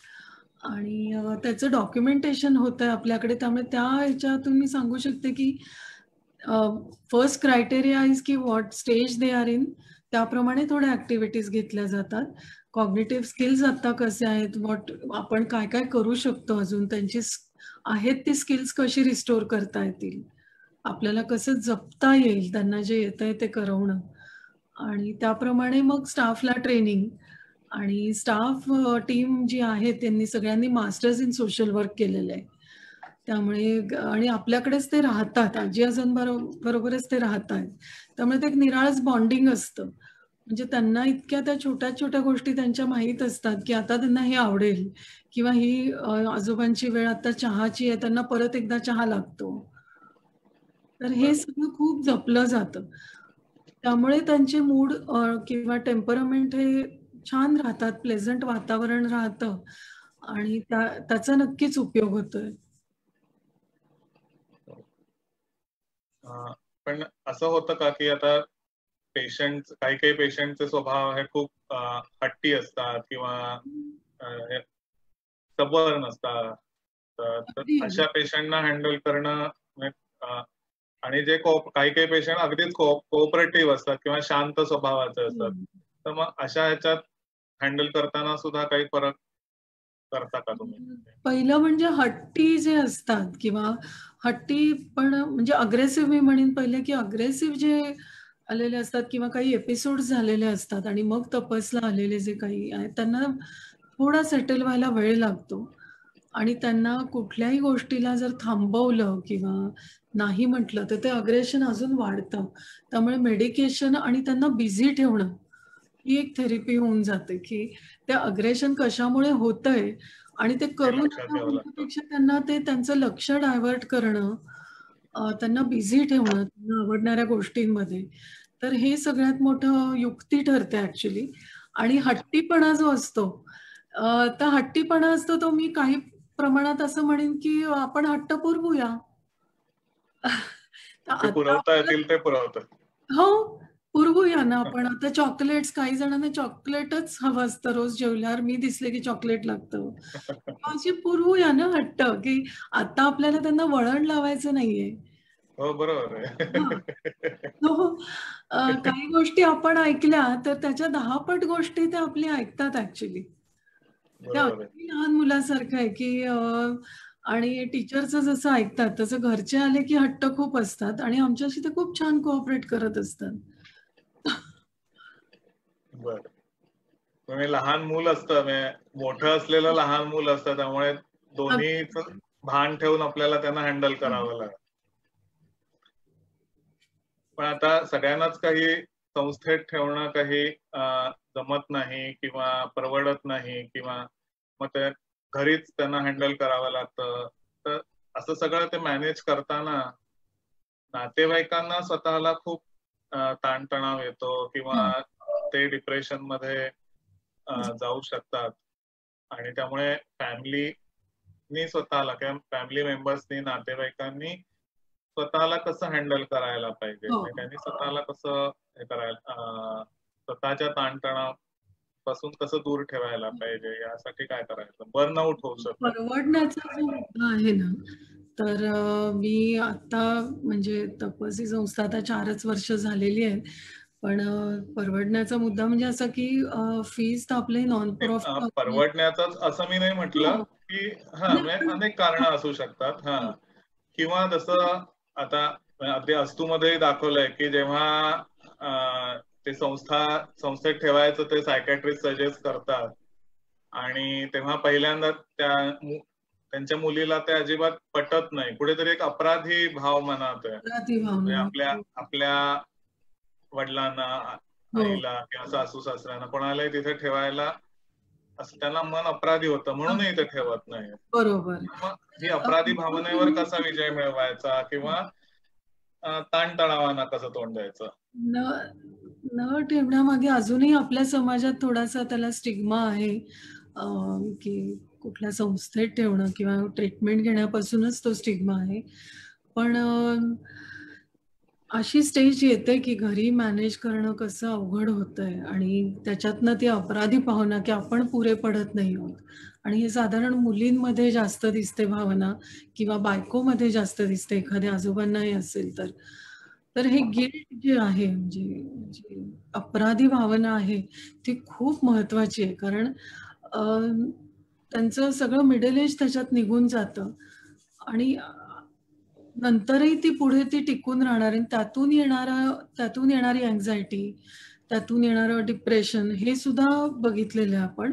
आणि त्याचं डॉक्युमेंटेशन होतंय आपल्याकडे. त्यामुळे त्या ह्याच्यातून मी सांगू शकते की फर्स्ट क्रायटेरिया इज की what stage they are in, त्याप्रमाणे थोड्या ऍक्टिव्हिटीज घेतल्या जातात. कॉग्निटिव्ह स्किल्स आता कसे आहेत, आपण काय काय करू शकतो, अजून त्यांची आहेत ती स्किल्स कशी रिस्टोर करता येतील, आपल्याला कसं जपता येईल त्यांना जे येतंय ते करवणं, आणि त्याप्रमाणे मग स्टाफला ट्रेनिंग. आणि स्टाफ टीम जी आहे त्यांनी सगळ्यांनी मास्टर्स इन सोशल वर्क केलेलं आहे. त्यामुळे आणि आपल्याकडेच ते राहतात, आजी आजोबांबरोबरच ते राहतात. त्यामुळे ते एक निराळच बॉन्डिंग असतं. म्हणजे त्यांना इतक्या त्या छोट्या छोट्या गोष्टी त्यांच्या माहीत असतात की आता त्यांना हे आवडेल, किंवा ही आजोबांची वेळ आता चहाची आहे, त्यांना परत एकदा चहा लागतो. तर हे सगळं खूप जपलं जातं. त्यामुळे त्यांचे मूड किंवा टेम्परमेंट हे छान राहतात, प्लेझंट वातावरण राहतं, आणि त्याचा नक्कीच उपयोग होतोय. पण असं होतं का की आता काही काही पेशंटचे स्वभाव हे खूप हट्टी असतात किंवा सबळ नसतात, तर अशा पेशंटना हँडल करणं, आणि जे काही काही पेशंट अगदीच कोऑपरेटिव्ह असतात किंवा शांत स्वभावाचे असतात, तर मग अशा ह्याच्यात हँडल करताना सुद्धा काही फरक करता का तुम्ही? पहिलं म्हणजे हट्टी जे असतात, किंवा हट्टी पण म्हणजे अग्रेसिव्ह, मी म्हणेन पहिले की अग्रेसिव्ह जे आलेले असतात किंवा काही एपिसोड झालेले असतात आणि मग तपसला आलेले जे काही आहेत, त्यांना थोडा सेटल व्हायला वेळ लागतो. आणि त्यांना कुठल्याही गोष्टीला जर थांबवलं किंवा नाही म्हटलं तर ते अग्रेशन अजून वाढतं. त्यामुळे मेडिकेशन आणि त्यांना बिझी ठेवणं ही एक थेरपी होऊन जाते, की ते अग्रेशन कशामुळे होतंय आणि ते करून पेक्षा त्यांना ते त्यांचं लक्ष डायव्हर्ट करणं, त्यांना बिझी ठेवणं त्यांना आवडणाऱ्या गोष्टींमध्ये. तर हे सगळ्यात मोठं युक्ती ठरते ऍक्च्युली. आणि हट्टीपणा जो असतो, तर हट्टीपणा असतो तो मी काही प्रमाणात असं म्हणेन की आपण हट्ट पुरवूया. ते पुरवता येतील ते पुरवतात. हो, पुरवूया ना आपण. आता चॉकलेट्स, काही जणांना चॉकलेटच हवं असतं, रोज जेवल्यावर मी दिसले की चॉकलेट लागतं. अशी पुरवूया ना हट्ट, की आता आपल्याला त्यांना वळण लावायचं नाहीये. हो, बरोबर आहे. काही गोष्टी आपण ऐकल्या तर त्याच्या 10 पट गोष्टी ते आपली ऐकतात ऍक्च्युली. ते अगदी लहान मुलासारखं आहे की आणि टीचरचं जसं ऐकतात तसं घरचे आले की हट्ट खूप असतात, आणि आमच्याशी ते खूप छान कोऑपरेट करत असतात. बरं, म्हणजे लहान मूल असतं, मोठं असलेलं लहान मूल असतं, त्यामुळे दोन्हीच भान ठेवून आपल्याला त्यांना हँडल करावं लागतं. पण आता सगळ्यांनाच काही संस्थेत ठेवणं काही जमत नाही किंवा परवडत नाही, किंवा मग ते घरीच त्यांना हँडल करावं लागतं. तर असं सगळं ते मॅनेज करताना नातेवाईकांना स्वतःला खूप ताणतणाव येतो किंवा ते डिप्रेशन मध्ये जाऊ शकतात, आणि त्यामुळे फॅमिलीनी स्वतःला किंवा फॅमिली मेंबर्सनी, नातेवाईकांनी स्वतःला कसं हँडल करायला पाहिजे, त्यांनी स्वतःला कसं हे करायला, स्वतःच्या ताणतणाव पासून कसं दूर ठेवायला पाहिजे, यासाठी काय करायचं? बर्नआउट होऊ शकतं. परवडण्याचा जो मुद्दा आहे ना, तर मी आता म्हणजे तपसी संस्था आता 4च वर्ष झालेली आहे. पण परवडण्याचा मुद्दा म्हणजे असा की फीस तर आपले नॉन प्रॉफिट. परवडण्याचंच असं मी नाही म्हटलं की अनेक कारणं असू शकतात. किंवा जसं आता अगदी अस्तूमध्ये दाखवलंय की जेव्हा ते संस्थेत ठेवायचं ते सायकॅट्रिस्ट सजेस्ट करतात, आणि तेव्हा पहिल्यांदा त्यांच्या मुलीला ते अजिबात पटत नाही. कुठेतरी एक अपराधी भाव मनात आहे. आपल्या वडिलांना, आईला किंवा सासू सासऱ्यांना कोणालाही तिथे ठेवायला असं त्यांना मन अपराधी होतं, म्हणूनही ते ठेवत नाही. बरोबर. ही अपराधी भावनेवर कसा विजय मिळवायचा किंवा ताणतणावांना कसं तोंड द्यायचं? न ठेवण्यामागे अजूनही आपल्या समाजात थोडासा त्याला स्टिग्मा आहे, की कुठल्या संस्थेत ठेवणं किंवा ट्रीटमेंट घेण्यापासूनच तो स्टिग्मा आहे. पण अशी स्टेज येते की घरी मॅनेज करणं कसं अवघड होतंय, आणि त्याच्यातनं ती अपराधी भावना की आपण पुरे पडत नाही आहोत, आणि हे साधारण मुलींमध्ये जास्त दिसते भावना, किंवा बायकोमध्ये जास्त दिसते एखाद्या आजोबांनाही असेल तर. तर हे गिल्ट जे आहे, म्हणजे जी अपराधी भावना आहे, ती खूप महत्वाची आहे. कारण त्यांचं सगळं मिडल एज त्याच्यात निघून जातं आणि नंतरही ती टिकून राहणार आहे. त्यातून येणारी अँक्झायटी, त्यातून येणारं डिप्रेशन हे सुद्धा बघितलेलं आहे आपण.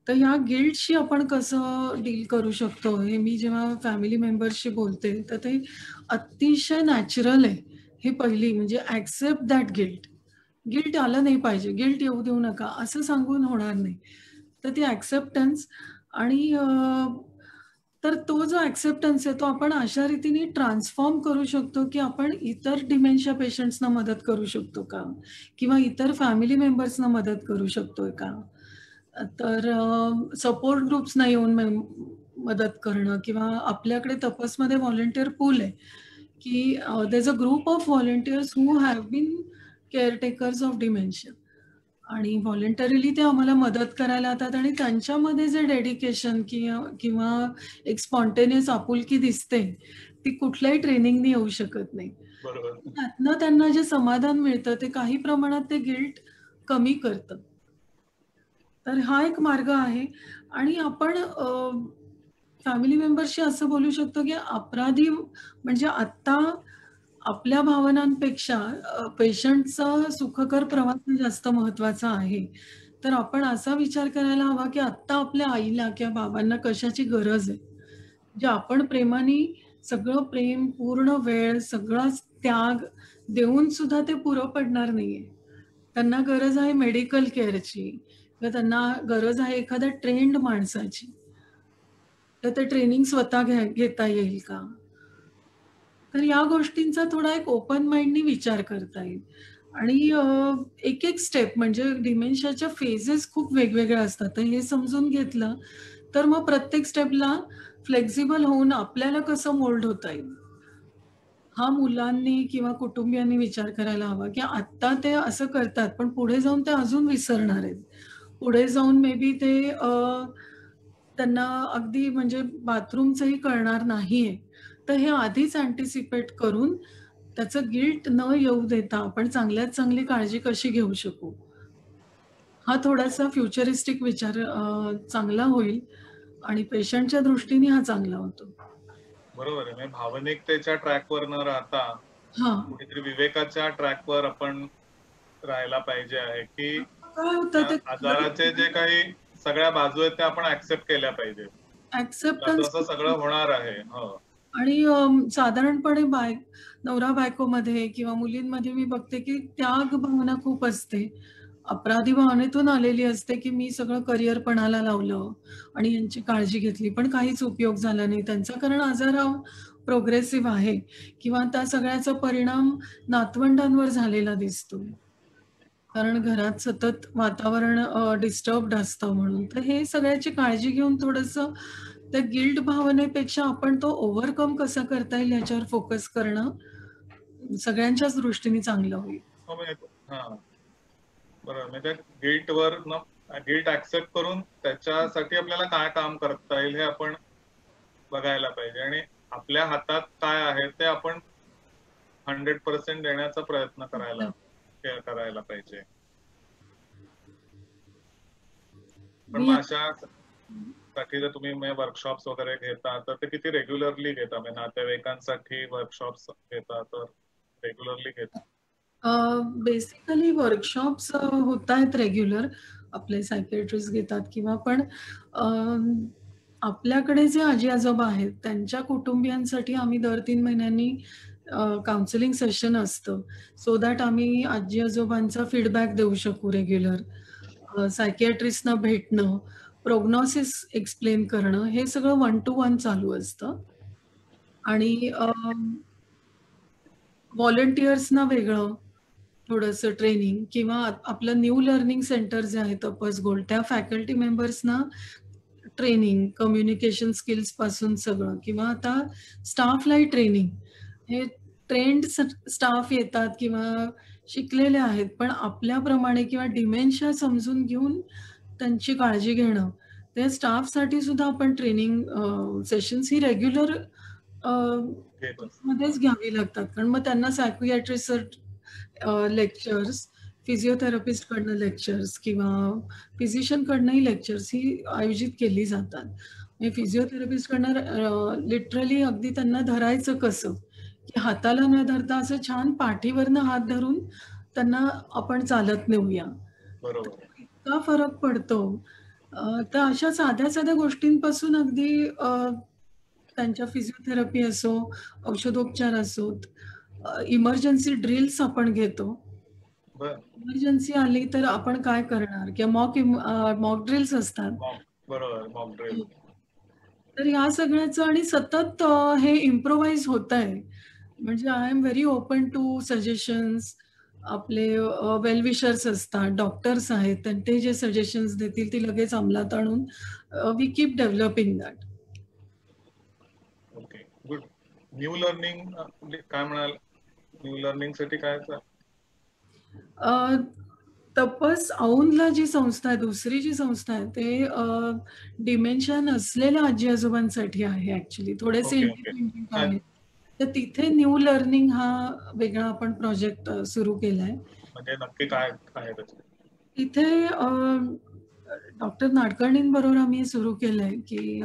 तर ह्या गिल्टशी आपण कसं डील करू शकतो, हे मी जेव्हा फॅमिली मेंबर्सशी बोलते, तर ते अतिशय नॅचरल आहे. ही पहिली म्हणजे ॲक्सेप्ट दॅट गिल्ट. गिल्ट आलं नाही पाहिजे, गिल्ट येऊ देऊ नका असं सांगून होणार नाही. तर ती ॲक्सेप्टन्स आणि तर तो जो ॲक्सेप्टन्स आहे तो आपण अशा रीतीने ट्रान्सफॉर्म करू शकतो, की आपण इतर डिमेन्शिया पेशंट्सना मदत करू शकतो का? किंवा इतर फॅमिली मेंबर्सना मदत करू शकतोय का? तर सपोर्ट ग्रुप्सना येऊन मदत करणं, किंवा आपल्याकडे तपसमध्ये व्हॉलंटिअर पूल आहे, की there is a group of volunteers who have been caretakers of dementia, आणि व्हॉलंटरीली ते आम्हाला मदत करायला येतात आणि त्यांच्यामध्ये जे डेडिकेशन किंवा एक स्पॉन्टेनियस आपुलकी दिसते, ती कुठल्याही ट्रेनिंगनी येऊ शकत नाही. बरोबर. त्यातनं त्यांना जे समाधान मिळतं ते काही प्रमाणात ते गिल्ट कमी करतं. तर हा एक मार्ग आहे. आणि आपण फॅमिली मेंबर्सशी असं बोलू शकतो, की अपराधी म्हणजे आत्ता आपल्या भावनांपेक्षा पेशंटचा सुखकर प्रवास जास्त महत्वाचा आहे. तर आपण असा विचार करायला हवा, की आत्ता आपल्या आईला किंवा बाबांना कशाची गरज आहे. जे आपण प्रेमाने सगळं प्रेम, पूर्ण वेळ, सगळाच त्याग देऊन सुद्धा ते पुरं पडणार नाहीये. त्यांना गरज आहे मेडिकल केअरची, किंवा त्यांना गरज आहे एखाद्या ट्रेन्ड माणसाची. तर ते ट्रेनिंग स्वतः घेता येईल का? तर या गोष्टींचा थोडा एक ओपन माइंडनी विचार करता येईल. आणि एक स्टेप म्हणजे डिमेन्शियाच्या फेजेस खूप वेगवेगळ्या असतात. तर हे समजून घेतलं तर मग प्रत्येक स्टेपला फ्लेक्सिबल होऊन आपल्याला कसं मोल्ड होता येईल, हा मुलांनी किंवा कुटुंबियांनी विचार करायला हवा, की आत्ता ते असं करतात, पण पुढे जाऊन ते अजून विसरणार आहेत. पुढे जाऊन मे बी ते त्यांना अगदी म्हणजे बाथरूमचंही कळणार नाहीये. तर हे आधीच अँटिसिपेट करून त्याचं गिल्ट न येऊ देता आपण चांगल्यात चांगली काळजी कशी घेऊ शकू, हा थोडासा फ्युचरिस्टिक विचार चांगला होईल आणि पेशंटच्या दृष्टीने हा चांगला होतो. बरोबर आहे. म्हणजे भावनिकतेच्या ट्रॅकवर न राहता हां. कुठेतरी विवेकाच्या ट्रॅकवर आपण राहायला पाहिजे आहे, की काय होतं त्या ते आजाराचे जे काही सगळ्या बाजू आहेत त्या आपण ऍक्सेप्ट केल्या पाहिजे. असं ॲक्सेप्टन्स असं सगळं होणार आहे. हो. आणि साधारणपणे नवरा बायकोमध्ये किंवा मुलींमध्ये मी बघते, की त्याग भावना खूप असते. अपराधी भावनेतून आलेली असते, की मी सगळं करिअर पणाला लावलं आणि यांची काळजी घेतली, पण काहीच उपयोग झाला नाही त्यांचा. कारण आजार हा प्रोग्रेसिव्ह आहे, किंवा त्या सगळ्याचा परिणाम नातवंडांवर झालेला दिसतो. कारण घरात सतत वातावरण डिस्टर्ब्ड असतं म्हणून. तर हे सगळ्याची काळजी घेऊन थोडंसं त्या गिल्ट भावनेपेक्षा आपण तो ओव्हरकम कसा करता येईल याच्यावर फोकस करणं सगळ्यांच्याच दृष्टीने चांगलं होईल. हो, म्हणजे हां. बरोबर. म्हणजे गिल्ट ऍक्सेप्ट करून त्याच्यासाठी आपल्याला काय काम करता येईल हे आपण बघायला पाहिजे, आणि आपल्या हातात काय आहे ते आपण 100% देण्याचा प्रयत्न करायला पाहिजे. पण मग मी अशा साठी जर तुम्ही वर्कशॉप्स वगैरे घेता तर ते किती रेग्युलरली घेता? म्हणजे नातेवाईकांसाठी वर्कशॉप्स घेता तर रेग्युलरली घेता? बेसिकली वर्कशॉप्स होत आहेत रेग्युलर. आपले सायकियाट्रिस्ट घेतात, किंवा पण आपल्याकडे जे आजी-आजोबा आहेत त्यांच्या कुटुंबियांसाठी आम्ही दर 3 महिन्यांनी काउन्सिलिंग सेशन असतं. सो दॅट आम्ही आजी-आजोबांचा फीडबॅक देऊ शकू रेग्युलर. सायकियाट्रिस्टना भेटणं, प्रोग्नोसिस एक्सप्लेन करणं, हे सगळं 1 to 1 चालू असतं. आणि व्हॉलंटिअर्सना वेगळं थोडंसं ट्रेनिंग, किंवा आपलं न्यू लर्निंग सेंटर जे आहे तपस गोल्ड, त्या फॅकल्टी मेंबर्सना ट्रेनिंग, कम्युनिकेशन स्किल्स पासून सगळं, किंवा आता स्टाफलाही ट्रेनिंग. हे ट्रेंड स्टाफ येतात किंवा शिकलेले आहेत, पण आपल्याप्रमाणे किंवा डिमेन्शिया समजून घेऊन त्यांची काळजी घेणं, त्या स्टाफसाठी सुद्धा आपण ट्रेनिंग सेशन्स ही रेग्युलर मध्येच घ्यावी लागतात, कारण मग त्यांना सायकोयाट्रिस्ट लेक्चर्स, फिजिओथेरपिस्ट कडनं लेक्चर्स किंवा फिजिशियन कडनंही लेक्चर्स ही आयोजित केली जातात. म्हणजे फिजिओथेरपिस्ट कडनं लिटरली अगदी त्यांना धरायचं कसं, की हाताला न धरता असं छान पाठीवरनं हात धरून त्यांना आपण चालत नेऊया. बरोबर. इतका फरक पडतो. तर अशा साध्या साध्या गोष्टींपासून अगदी त्यांच्या फिजिओथेरपी असो, औषधोपचार असोत, इमर्जन्सी ड्रिल्स आपण घेतो. इमर्जन्सी आली तर आपण काय करणार, किंवा मॉक ड्रिल्स असतात. बरोबर, मॉक ड्रिल. तर या सगळ्याचं आणि सतत हे इम्प्रोव्हाइज होत आहे. म्हणजे I am very open to suggestions. आपले वेल विशर्स असतात, डॉक्टर्स आहेत, ते जे सजेशन्स देतील ती लगेच अंमलात आणून we keep developing that. Okay, good. New learning काय म्हणाल? न्यू लर्निंग साठी काय? तपस औंधला जी संस्था आहे, दुसरी जी संस्था आहे, ते डिमेन्शिया नसलेल्या आजी आजोबांसाठी आहे. ऍक्च्युली थोडेसे इंडिपेंडेंट आहेत. तर तिथे न्यू लर्निंग हा वेगळा आपण प्रोजेक्ट सुरू केलाय. म्हणजे नक्की काय आहे तिथे डॉक्टर नाडकर्णींबरोबर आम्ही सुरू केलंय की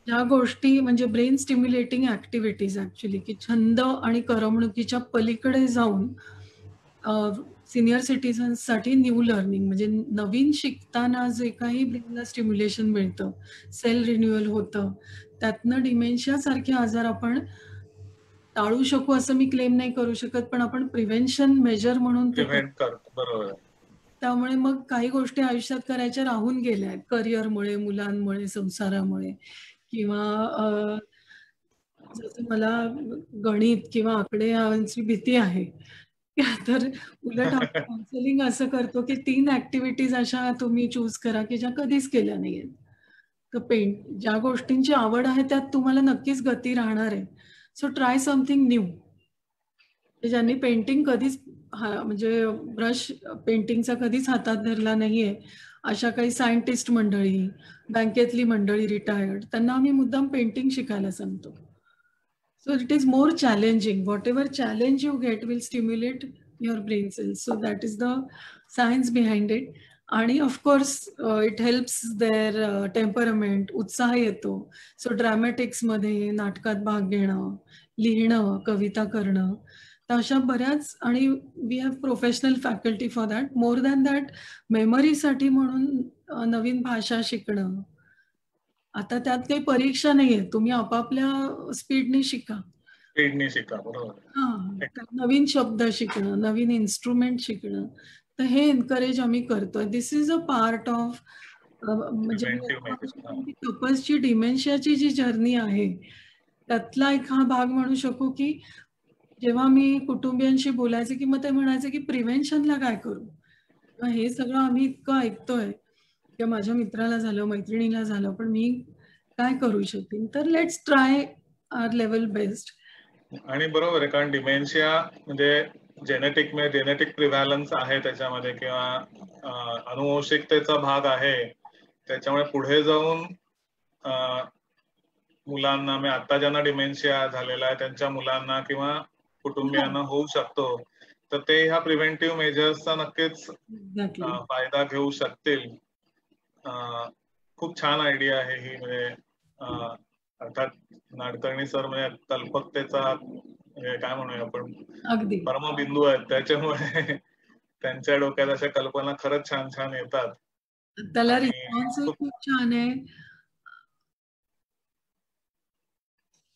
ज्या गोष्टी म्हणजे ब्रेन स्टिम्युलेटिंग ऍक्टिव्हिटीज ऍक्च्युली, की छंद आणि करमणुकीच्या पलीकडे जाऊन सिनियर सिटीजन्ससाठी न्यू लर्निंग, म्हणजे नवीन शिकताना जे काही ब्रेनला स्टिम्युलेशन मिळतं, सेल रिन्युअल होतं, त्यातनं डिमेन्शिया सारखे आजार आपण टाळू शकू असं मी क्लेम नाही करू शकत, पण आपण प्रिव्हेन्शन मेजर म्हणून बरोबर. त्यामुळे मग काही गोष्टी आयुष्यात करायच्या राहून गेल्या आहेत, करिअरमुळे, मुलांमुळे, संसारामुळे, किंवा जसं मला गणित किंवा आकडे यांची भीती आहे, तर उलट आपण काउन्सिलिंग असं करतो की 3 ऍक्टिव्हिटीज अशा तुम्ही चूज करा की ज्या कधीच केल्या नाहीयेत. तर ज्या गोष्टींची आवड आहे त्यात तुम्हाला नक्कीच गती राहणार आहे. So try something new. ज्यांनी पेंटिंग कधीच म्हणजे ब्रश पेंटिंगचा कधीच हातात धरला नाहीये, अशा काही सायंटिस्ट मंडळी, बँकेतली मंडळी रिटायर्ड, त्यांना आम्ही मुद्दाम पेंटिंग शिकायला सांगतो. So it is more challenging. Whatever challenge you get will stimulate your brain cells. So that is the science behind it. आणि of course it helps their temperament. उत्साह येतो. So dramatics मध्ये नाटकात भाग घेणं, लिहिणं, कविता करणं, तर अशा बऱ्याच, आणि we have professional faculty for that. More than that, मेमरीसाठी म्हणून नवीन भाषा शिकणं. आता त्यात काही परीक्षा नाहीये, तुम्ही आपापल्या स्पीडने शिका. बरोबर. नवीन शब्द शिकणं, नवीन इन्स्ट्रुमेंट शिकणं, तर हे एनकरेज आम्ही करतोय. दिस इज अ पार्ट ऑफ म्हणजे तपसची डिमेन्शियाची जी जर्नी आहे त्यातला एक हा भाग म्हणू शकू, की जेव्हा मी कुटुंबियांशी बोलायचे की मग ते म्हणायचे की प्रिव्हेन्शनला काय करू. हे सगळं आम्ही इतकं ऐकतोय किंवा माझ्या मित्राला झालं, मैत्रिणीला झालं, पण मी काय करू शकेन. तर let's try our level best. आणि बरोबर आहे, कारण डिमेन्शिया म्हणजे जेनेटिक प्रिव्हॅलन्स आहे त्याच्यामध्ये, किंवा अनुवंशिकतेचा भाग आहे. त्याच्यामुळे पुढे जाऊन मुलांना, म्हणजे आता ज्यांना डिमेन्शिया झालेला आहे त्यांच्या मुलांना किंवा कुटुंबियांना होऊ शकतो. तर ते ह्या प्रिव्हेंटिव्ह मेजर्सचा नक्कीच फायदा घेऊ शकतील. खूप छान आयडिया आहे ही. म्हणजे अर्थात नाडकर्णी सर म्हणजे कल्पकतेचा काय म्हणूया आपण परमबिंदू आहेत, त्याच्यामुळे त्यांच्या डोक्यात अशा कल्पना खरंच छान छान येतात. त्याला रिस्पॉन्स खूप छान आहे.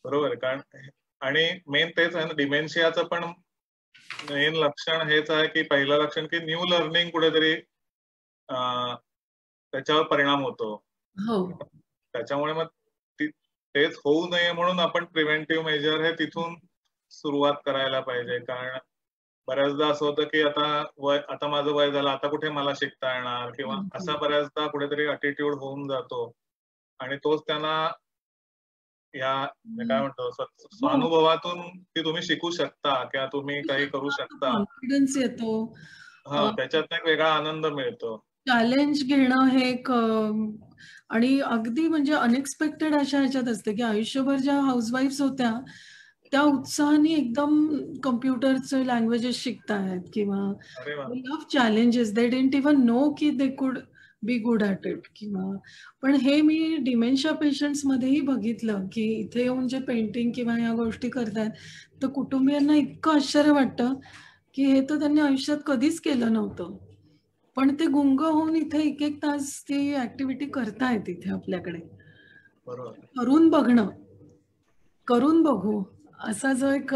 बरोबर. कारण आणि मेन तेच आहे ना, डिमेन्शियाचं पण मेन लक्षण हेच आहे की पहिलं लक्षण की न्यू लर्निंग कुठेतरी त्याच्यावर परिणाम होतो. त्याच्यामुळे मग तेच होऊ नये म्हणून आपण प्रिव्हेंटिव्ह मेजर हे तिथून सुरुवात करायला पाहिजे. कारण बऱ्याचदा असं होतं की आता माझं वय झालं, आता कुठे मला शिकता येणार, किंवा असा बऱ्याचदा कुठेतरी अटिट्यूड होऊन जातो. आणि तोच त्यांना या काय म्हणतो स्वानुभवातून की तुम्ही शिकू शकता किंवा तुम्ही काही करू शकता, कॉन्फिडन्स येतो. त्याच्यात एक वेगळा आनंद मिळतो. चॅलेंज घेणं हे एक आणि अगदी म्हणजे अनएक्सपेक्टेड अशा ह्याच्यात असते की आयुष्यभर ज्या हाऊसवाईफ्स होत्या त्या उत्साहाने एकदम कम्प्युटरचे लँग्वेजेस शिकतायत किंवा अरे वा. Love challenges. They didn't even know की they could be good at it किंवा पण हे मी डिमेन्शिया पेशंट्स मध्येही बघितलं की इथे येऊन जे पेंटिंग किंवा या गोष्टी करतायत तर कुटुंबियांना इतकं आश्चर्य वाटतं की हे तर त्यांनी आयुष्यात कधीच केलं नव्हतं. पण ते गुंग होऊन इथे एक एक तास ती ऍक्टिव्हिटी करतायत इथे आपल्याकडे. बरोबर. करून बघू असा जो एक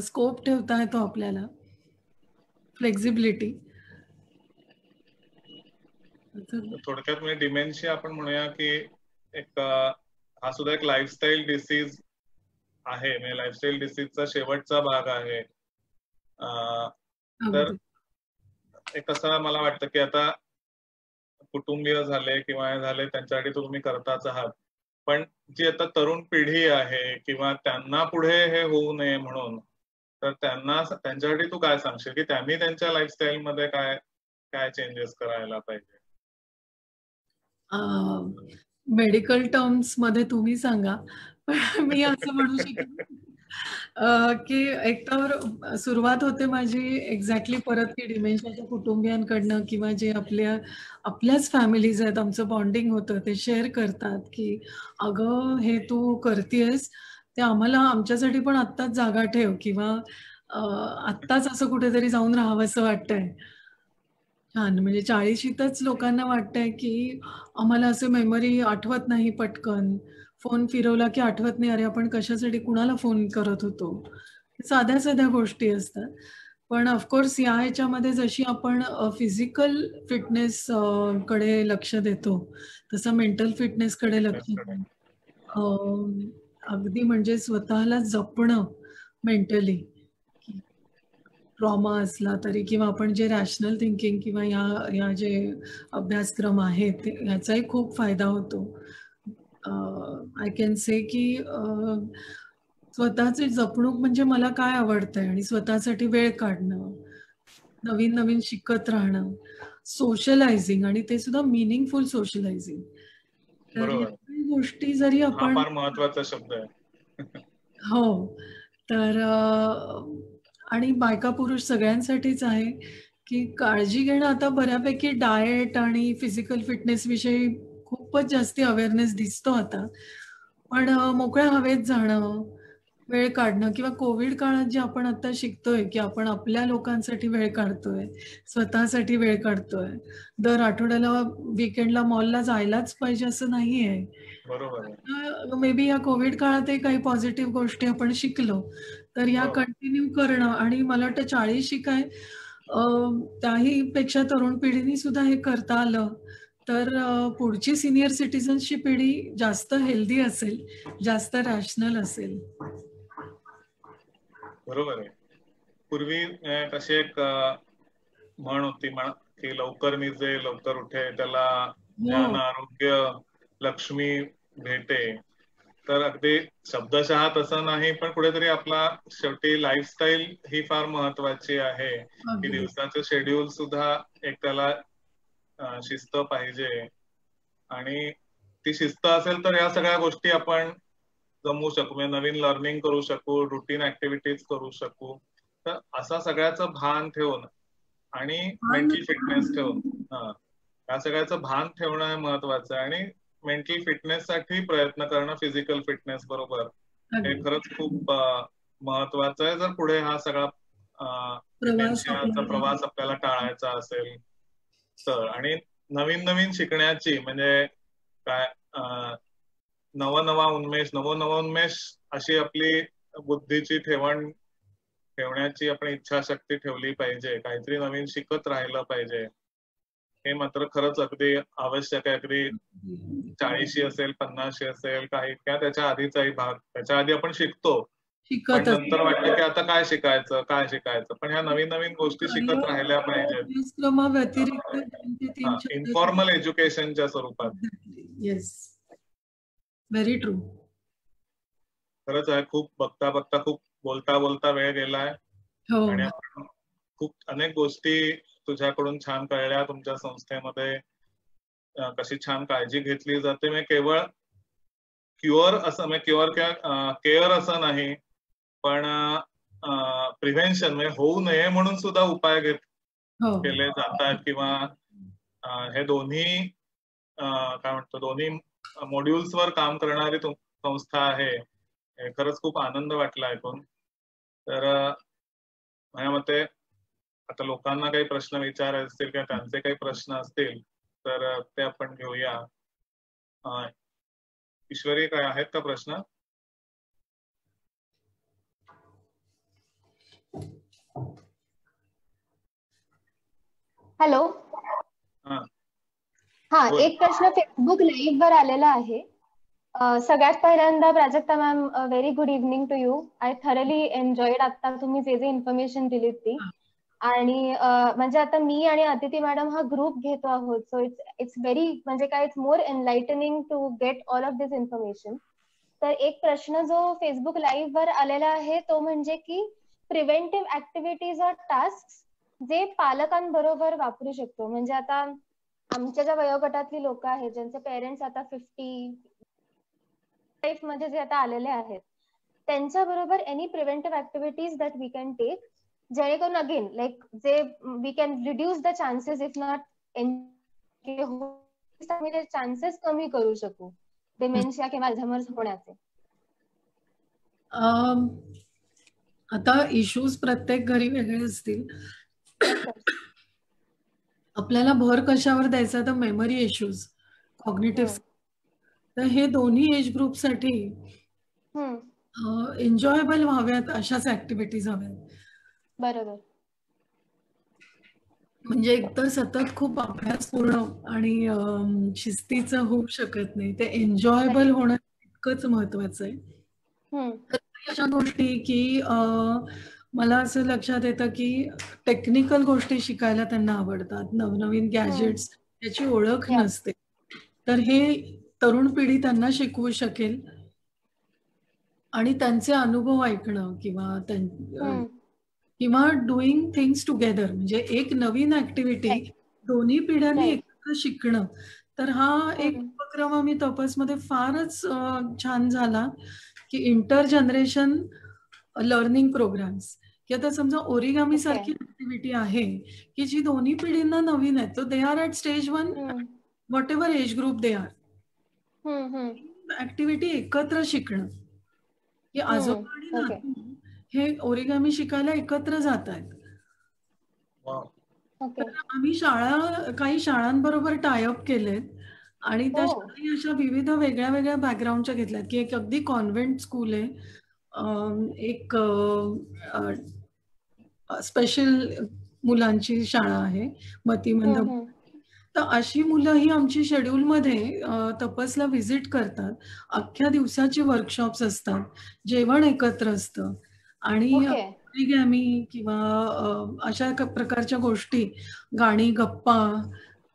स्कोप ठेवता येतो आपल्याला, फ्लेक्झिबिलिटी. थोडक्यात म्हणजे डिमेन्शिया आपण म्हणूया की एक हा सुद्धा एक लाईफस्टाईल डिसीज आहे, म्हणजे लाईफस्टाईल डिसीजचा शेवटचा भाग आहे. तर एक असं मला वाटतं की आता कुटुंबीय झाले किंवा हे झाले त्यांच्यासाठी तुम्ही करताच आहात, पण जी आता तरुण पिढी आहे किंवा त्यांना पुढे हे होऊ नये म्हणून, तर त्यांच्यासाठी तू काय सांगशील की त्यांनी त्यांच्या लाईफस्टाईल मध्ये काय काय चेंजेस करायला पाहिजे? मेडिकल टर्म्स मध्ये तुम्ही सांगा. मी असं म्हणू शकेन की एकतर सुरुवात होते माझी एक्झॅक्टली परत की डिमेन्शियाच्या कुटुंबियांकडनं किंवा जे आपल्याच फॅमिलीज आहेत, आमचं बॉन्डिंग होतं, ते शेअर करतात की अगं हे तू करतेस ते आम्हाला आमच्यासाठी पण आत्ताच जागा ठेव किंवा आत्ताच असं कुठेतरी जाऊन राहावं असं वाटतंय. छान. म्हणजे 40शीतच लोकांना वाटतंय की आम्हाला असं मेमरी आठवत नाही पटकन. फोन फिरवला की आठवत नाही, अरे आपण कशासाठी कुणाला फोन करत होतो. साध्या-साध्या गोष्टी असतात. पण ऑफकोर्स या ह्याच्यामध्ये जशी आपण फिजिकल फिटनेस कडे लक्ष देतो, तसं मेंटल फिटनेसकडे लक्ष द्या. अगदी म्हणजे स्वतःला जपणं मेंटली. ट्रॉमा असला तरी किंवा आपण जे रॅशनल थिंकिंग किंवा या जे अभ्यासक्रम आहेत याचाही खूप फायदा होतो. आय कॅन से की स्वतःची जपणूक म्हणजे मला काय आवडतंय आणि स्वतःसाठी वेळ काढणं, नवीन नवीन शिकत राहणं, सोशलायझिंग आणि ते सुद्धा मिनिंगफुल सोशलायझिंग. तर या बरोबर. काही गोष्टी जरी हा आपण फार महत्वाचा शब्द आहे. हो. तर आणि बायका पुरुष सगळ्यांसाठीच आहे की काळजी घेणं. आता बऱ्यापैकी डाएट आणि फिजिकल फिटनेस विषयी खूपच जास्ती अवेअरनेस दिसतो आता. पण मोकळ्या हवेत जाणं, वेळ काढणं किंवा कोविड काळात जे आपण आता शिकतोय की आपण आपल्या लोकांसाठी वेळ काढतोय, स्वतःसाठी वेळ काढतोय. दर आठवड्याला वीकेंडला मॉलला जायलाच पाहिजे असं नाहीये. बरोबर आहे. मे बी या कोविड काळातही काही पॉझिटिव्ह गोष्टी आपण शिकलो, तर या हो. कंटिन्यू करणं आणि मला वाटतं 40शी काय त्याही पेक्षा तरुण पिढीने सुद्धा हे करता आलं, तर पुढची सीनियर सिटिझन्सची पिढी जास्त हेल्दी असेल, जास्त रॅशनल असेल. बरोबर आहे. पूर्वी कशी एक म्हण होती की लवकर निजे लवकर उठे त्याला ज्ञान हो. आरोग्य लक्ष्मी भेटे. तर अगदी शब्दशः तसं नाही, पण कुठेतरी आपला शेवटी लाईफस्टाईल ही फार महत्वाची आहे की अगदी. दिवसाचं शेड्यूल सुद्धा एक त्याला शिस्त पाहिजे आणि ती शिस्त असेल तर या सगळ्या गोष्टी आपण जमवू शकू, म्हणजे नवीन लर्निंग करू शकू, रुटीन ऍक्टिव्हिटीज करू शकू. तर असा सगळ्याचं भान ठेवून आणि मेंटल फिटनेस ठेवून या सगळ्याचं भान ठेवणं महत्वाचं आहे आणि मेंटल फिटनेस साठी प्रयत्न करणं फिजिकल फिटनेस बरोबर हे खरंच खूप महत्वाचं आहे जर पुढे हा सगळा डिमेन्शियाचा प्रवास आपल्याला टाळायचा असेल तर. आणि नवीन नवीन शिकण्याची म्हणजे काय नवनवा उन्मेष अशी आपली बुद्धीची ठेवण्याची आपण इच्छाशक्ती ठेवली पाहिजे, काहीतरी नवीन शिकत राहिलं पाहिजे. हे मात्र खरंच अगदी आवश्यक आहे. अगदी 40शी असेल 50शी असेल काही किंवा त्याच्या आधीचाही भाग, त्याच्या आधी आपण शिकतो पण नंतर वाटतं की आता काय शिकायचं पण ह्या नवीन नवीन गोष्टी शिकत राहिल्या पाहिजेत. अभ्यासक्रमाव्यतिरिक्त इन्फॉर्मल एज्युकेशनच्या स्वरूपात. Yes, very true. खरंच आहे. खूप बघता खूप बोलता वेळ गेलाय आणि आपण खूप अनेक गोष्टी तुझ्याकडून छान कळल्या, तुमच्या संस्थेमध्ये कशी छान काळजी घेतली जाते. मी केवळ क्युअर असं, म्हणजे क्युअर किंवा केअर असं नाही, पण प्रिव्हेन्शन म्हणजे होऊ नये म्हणून सुद्धा उपाय केले जातात. किंवा हे दोन्ही काय म्हणतो, दोन्ही मॉड्यूल्स वर काम करणारी संस्था आहे. खरंच खूप आनंद वाटला ऐकून. तर माझ्या मते आता लोकांना काही प्रश्न विचारायचे असतील किंवा त्यांचे काही प्रश्न असतील तर ते आपण घेऊया. ईश्वरी, काय आहेत का प्रश्न? हॅलो. हा, एक प्रश्न फेसबुक लाईव्ह वर आलेला आहे. सगळ्यात पहिल्यांदा Prajakta ma'am, very good evening to you. I thoroughly enjoyed आता तुम्ही जे इन्फॉर्मेशन दिलीत ती. आणि म्हणजे आता मी आणि अदिती मॅडम हा ग्रुप घेतो आहोत. सो इट्स व्हेरी, म्हणजे काय, it's more enlightening to get all of this information. तर एक प्रश्न जो फेसबुक लाईव्ह वर आलेला आहे तो म्हणजे की प्रिव्हेंटिव्ह ऍक्टिव्हिटीज ऑर टास्क जे पालकांबरोबर वापरू शकतो. म्हणजे आता आमच्या ज्या वयोगटातली लोक आहेत, ज्यांचे पेरेंट्स आता 50 मध्ये जे आता आलेले आहेत, त्यांच्या बरोबर any preventive activities that we can take, जेणेकरून अगेन लाईक जे we can reduce the chances, if not chances कमी करू शकू डिमेन्शिया किंवा अल्झायमर्स होण्याचे. आता इश्यूज प्रत्येक घरी वेगळे असतील. आपल्याला भर कशावर द्यायचा, तर मेमरी इश्यूज, कॉग्निटिव्ह. तर हे दोन्ही एज ग्रुपसाठी एन्जॉयबल व्हाव्यात अशाच ऍक्टिव्हिटीज हव्यात. बरोबर. म्हणजे एकतर सतत खूप अभ्यासपूर्ण आणि शिस्तीचं होऊ शकत नाही. ते एन्जॉयबल होणं इतकंच महत्वाचं आहे. अशा गोष्टी की मला असं लक्षात येतं की टेक्निकल गोष्टी शिकायला त्यांना आवडतात, नवनवीन गॅजेट्स, त्याची ओळख नसते. तर हे तरुण पिढी त्यांना शिकवू शकेल. आणि त्यांचे अनुभव ऐकणं किंवा डुईंग थिंग्स टुगेदर, म्हणजे एक नवीन ऍक्टिव्हिटी दोन्ही पिढ्यांनी एकत्र शिकणं. तर हा एक उपक्रम आम्ही तपसमध्ये फारच छान झाला की इंटर जनरेशन लर्निंग प्रोग्राम्स, की आता समजा ओरिगामी सारखी ऍक्टिव्हिटी आहे की जी दोन्ही पिढींना नवीन आहे. तो they are at stage 1, whatever age group they are. Activity एकत्र शिकणं, की आजोबा आणि नातू हे ओरिगामी शिकायला एकत्र जात आहेत. तर आम्ही काही शाळांबरोबर टायअप केलेत आणि त्या शाळा अशा विविध वेगळ्या वेगळ्या बॅकग्राऊंडच्या घेतल्यात. की एक अगदी कॉन्व्हेंट स्कूल आहे, एक स्पेशल मुलांची शाळा आहे, मतिमंद. तर अशी मुलं ही आमची शेड्यूलमध्ये तपसला व्हिजिट करतात. अख्ख्या दिवसाची वर्कशॉप्स असतात, जेवण एकत्र असतं आणि ओरिगॅमी किंवा अशा प्रकारच्या गोष्टी, गाणी, गप्पा,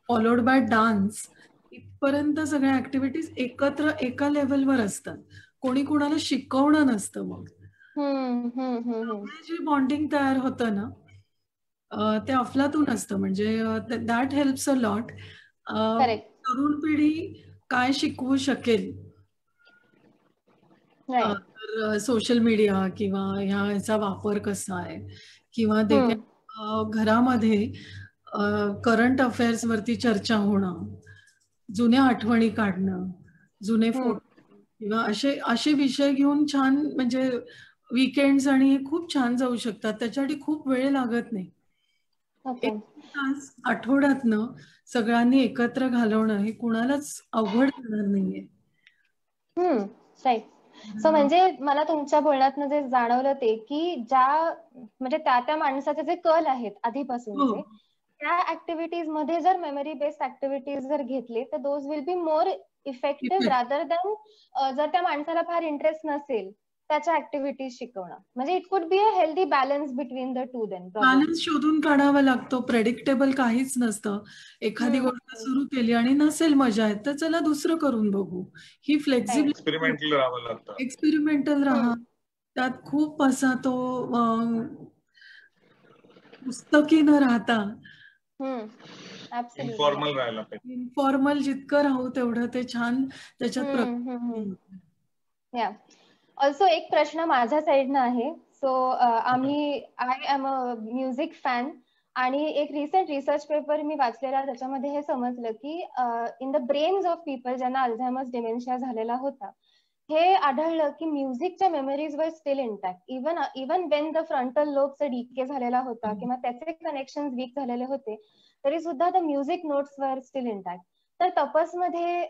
फॉलोड बाय डान्स, इथपर्यंत सगळ्या ऍक्टिव्हिटीज एकत्र एका लेवलवर असतात. कोणी कुणाला शिकवणं नसतं. मग जे बॉन्डिंग तयार होतं ना, ते अफलातून असतं. म्हणजे दॅट हेल्प्स अ लॉट. तरुण पिढी काय शिकवू शकेल सोशल मीडिया किंवा ह्याचा वापर कसा आहे, किंवा घरामध्ये करंट अफेअर्स वरती चर्चा होणं, जुन्या आठवणी काढणं, जुने फोटो किंवा असे विषय घेऊन छान, म्हणजे वीकेंड्स आणि हे खूप छान जाऊ शकतात. त्याच्यासाठी खूप वेळ लागत नाही. एक तास आठवड्यातनं सगळ्यांनी एकत्र घालवणं हे कुणालाच अवघड होणार नाहीये. राईट. सो म्हणजे मला तुमच्या बोलण्यातनं जे जाणवलं ते की म्हणजे त्या माणसाचे जे कल आहेत आधीपासूनचे, त्या ऍक्टिव्हिटीज मध्ये जर मेमरी बेस्ड ऍक्टिव्हिटीज जर घेतले तर those will be more effective rather than जर त्या माणसाला फार इंटरेस्ट नसेल त्याच्या ऍक्टिव्हिटीज शिकवणं. म्हणजे it could be a healthy balance between the two. Then balance शोधून काढावा लागतो. प्रेडिक्टेबल काहीच नसतं. एखादी गोष्ट सुरू केली आणि नसेल मजा येत तर चला दुसरं करून बघू. ही फ्लेक्झिबिलिटी, एक्सपेरिमेंटल राहा. त्यात खूप असा तो पुस्तकी न राहता इन्फॉर्मल राहायला पाहिजे. इन्फॉर्मल जितकं राहू तेवढं ते छान त्याच्यात. या ऑल्सो एक प्रश्न माझ्या साईडनं आहे. So I am a music fan आणि एक रिसेंट रिसर्च पेपर मी वाचलेला, त्याच्यामध्ये हे समजलं की in the brains of people ज्यांना अल्झायमर्स डिमेन्शिया झालेला होता, हे आढळलं की म्युझिकच्या मेमरीज वर still intact. Even when the frontal लोबचा डीके झालेला होता किंवा त्याचे कनेक्शन वीक झालेले होते, तरी सुद्धा द म्युझिक नोट्स वर स्टील इंटॅक्ट. तर तपसमध्ये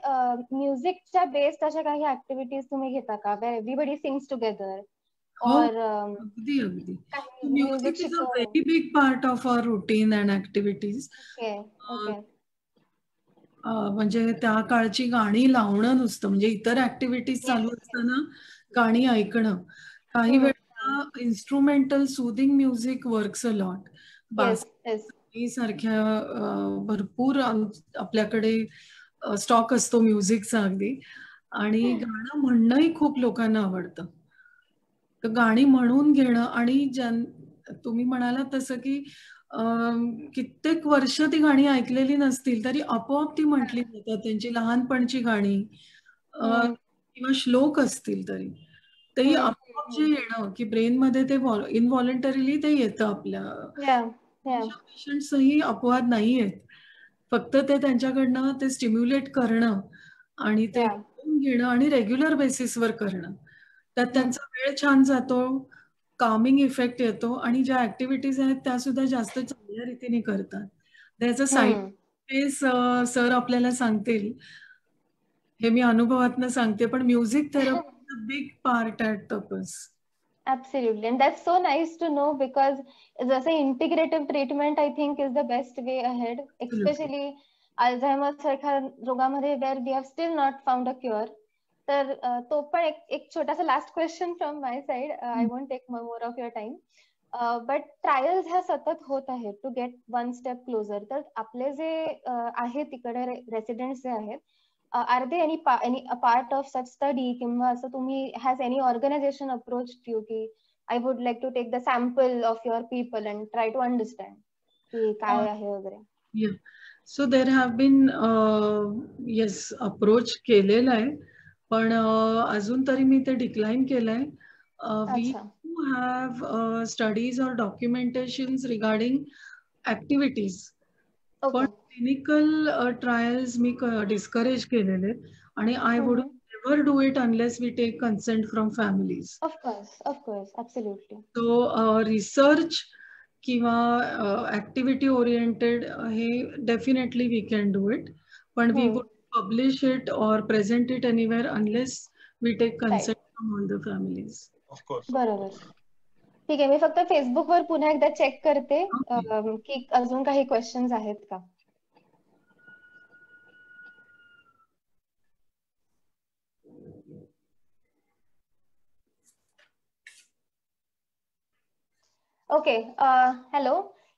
म्युझिकच्या बेस्ड अशा काही ऍक्टिव्हिटीज तुम्ही घेता का, वेर एव्हरीबडी सिंग्स टुगेदर? अगदी अगदी. Music is a very big part of our routine and activities. म्हणजे त्या काळची गाणी लावणं नुसतं, म्हणजे इतर ऍक्टिव्हिटीज चालू असताना गाणी ऐकणं. काही वेळा instrumental soothing music works a lot. बासरी सारख्या भरपूर आपल्याकडे स्टॉक असतो म्युझिकचा अगदी. आणि गाणं म्हणणंही खूप लोकांना आवडतं. तर गाणी म्हणून घेणं, आणि तुम्ही म्हणालात तसं की कित्येक वर्ष ती गाणी ऐकलेली नसतील तरी आपोआप ती म्हटली जातात. त्यांची लहानपणची गाणी किंवा श्लोक असतील तरी तेही आपोआप जे येणं की ब्रेन मध्ये ते इनव्हॉलंटरीली ते येतं आपल्या. पेशंट्सही अपवाद नाही आहेत. फक्त ते त्यांच्याकडनं ते स्टिम्युलेट करणं आणि ते घेणं आणि रेग्युलर बेसिसवर करणं, त्यात त्यांचा वेळ छान जातो, कामिंग इफेक्ट येतो आणि ज्या ऍक्टिव्हिटीज आहेत त्या सुद्धा जास्त चांगल्या रीतीने करतात. त्याचं साईड इफेक्ट सर आपल्याला सांगतील, हे मी अनुभवातनं सांगते, पण music therapy is a big part at Tapas. Absolutely, and that's so nice to know, because जसं integrative treatment I think is the best way ahead, especially Alzheimer सारख्या रोगामध्ये where we have still not found a cure. तर तो पण एक छोटासा last question from my side. I won't take more of your time. But trials ह्या सतत होत आहेत to get one step closer. तर आपले जे आहेत तिकडे रेसिडेंट्स जे आहेत, are they any part of such study, किंवा असं तुम्ही has any organisation approach you की I would like to take the sample of your people and try to understand की काय आहे वगैरे? So there have been yes approach केलेला आहे, पण अजून तरी मी ते डिक्लाइन केलंय. वी हॅव स्टडीज और डॉक्युमेंटेशन्स रिगार्डिंग ऍक्टिव्हिटीज, पण क्लिनिकल ट्रायल्स मी डिस्करेज केलेले आणि I would never do it unless we take consent from families. Of course, absolutely. So research किंवा ऍक्टिव्हिटी ओरिएंटेड हे definitely we can do it, पण we would publish it or present it anywhere unless we take consent from all the families. Of course. बरोबर. ठीक आहे, मी फक्त फेसबुकवर पुन्हा एकदा चेक करते की अजून काही क्वेश्चन्स आहेत का. Okay, hello.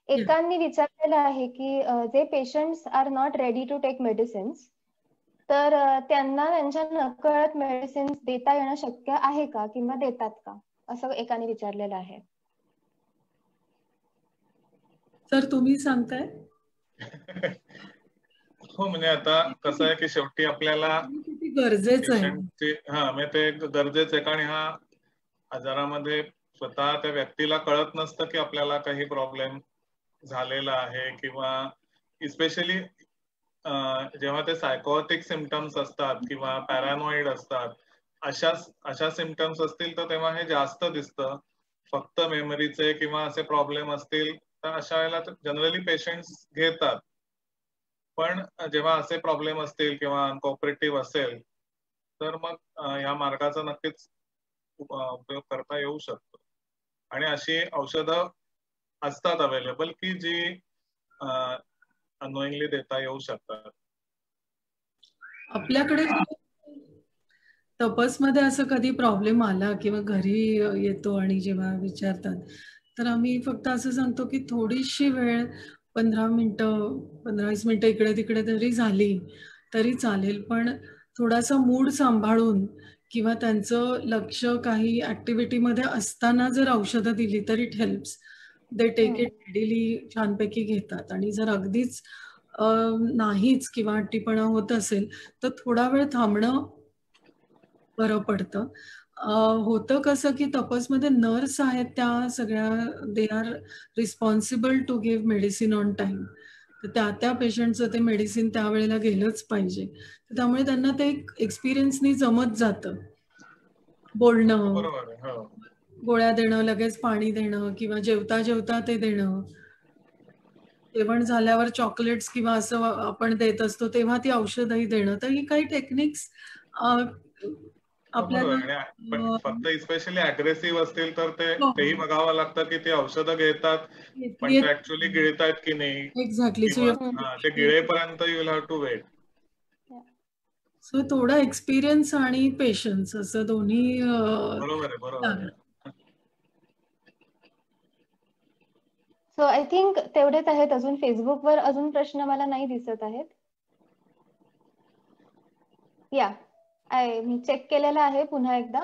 एकांनी विचारलेलं आहे की जे patients are not ready to take medicines, तर त्यांना त्यांच्या नकळत मेडिसिन्स देता येणं शक्य आहे का किंवा देतात का, असं एकाने विचारलेलं आहे. सर तुम्ही सांगताय? हो, म्हणजे आता कसं आहे की शेवटी आपल्याला किती गरजेचं आहे. म्हणजे ते गरजेचं आहे, कारण ह्या आजारामध्ये स्वतः त्या व्यक्तीला कळत नसतं की आपल्याला काही प्रॉब्लेम झालेला आहे, किंवा इस्पेशली जेव्हा ते सायकोटिक सिम्पटम्स असतात किंवा पॅरानॉइड असतात, अशा सिम्पटम्स असतील तर तेव्हा हे जास्त दिसतं. फक्त मेमरीचे किंवा असे प्रॉब्लेम असतील तर अशा वेळेला जनरली पेशंट्स घेतात. पण जेव्हा असे प्रॉब्लेम असतील किंवा अनकोऑपरेटिव्ह असेल तर मग या मार्गाचा नक्कीच उपयोग करता येऊ शकतो. आणि अशी औषधं असतात अवेलेबल की जी अनोइंगली देता येऊ शकतात. आपल्याकडे तपसमध्ये असं कधी प्रॉब्लेम आला किंवा घरी येतो आणि जेव्हा विचारतात, तर आम्ही फक्त असं सांगतो की थोडीशी वेळ 15-20 मिनिटं इकडे तिकडे जरी झाली तरी चालेल, पण थोडासा मूड सांभाळून किंवा त्यांचं लक्ष काही ऍक्टिव्हिटीमध्ये असताना जर औषधं दिली तर it helps. They take it readily छानपैकी घेतात. आणि जर अगदीच नाहीच किंवा हट्टीपणा होत असेल तर थोडा वेळ थांबणं बरं पडतं. होतं कसं की तपसमध्ये नर्स आहेत, त्या सगळ्या they are responsible to give medicine on time. तर त्या पेशंटचं ते मेडिसिन त्यावेळेला गेलंच पाहिजे. तर त्यामुळे त्यांना ते एक्सपिरियन्सनी जमत जातं. बोलणं, बरोबर आहे. हो. गोळ्या देणं, लगेच पाणी देणं किंवा जेवता जेवता ते देणं. जेवण झाल्यावर चॉकलेट्स किंवा असं आपण देत असतो तेव्हा ती औषधही देणं. तर ही काही टेक्निक्स बरोबर. आपल्याला आणि पण फक्त स्पेशली अग्रेसिव्ह असतील तर हो, तेही बघावं लागतं की ते औषधं घेतात पण ते ऍक्च्युअली गिळतायत की नाही, एक्झॅक्टली. किंवा ते गिळेपर्यंत you will have to wait. So थोडा एक्सपिरियन्स आणि पेशन्स असं दोन्ही बरोबर आहे, बरोबर आहे. सो आय थिंक तेवढेच आहेत. अजून फेसबुकवर अजून प्रश्न मला नाही दिसत आहेत. या मी चेक केलेलं आहे पुन्हा एकदा.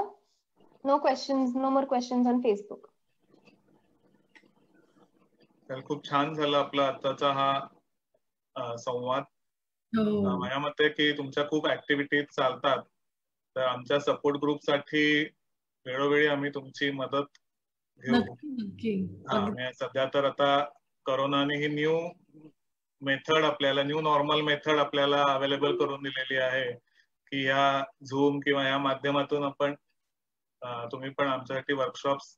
No questions, no more questions on Facebook. तर खूप छान झालं आपला आताचा हा संवाद. माझ्या मते की तुमच्या खूप ऍक्टिव्हिटीज चालतात, तर आमच्या सपोर्ट ग्रुपसाठी वेळोवेळी आम्ही तुमची मदत घेऊ. सध्या तर आता करोनाने ही न्यू मेथड आपल्याला, न्यू नॉर्मल मेथड आपल्याला अवेलेबल करून दिलेली आहे की या झूम किंवा या माध्यमातून आपण तुम्ही पण आमच्यासाठी वर्कशॉप्स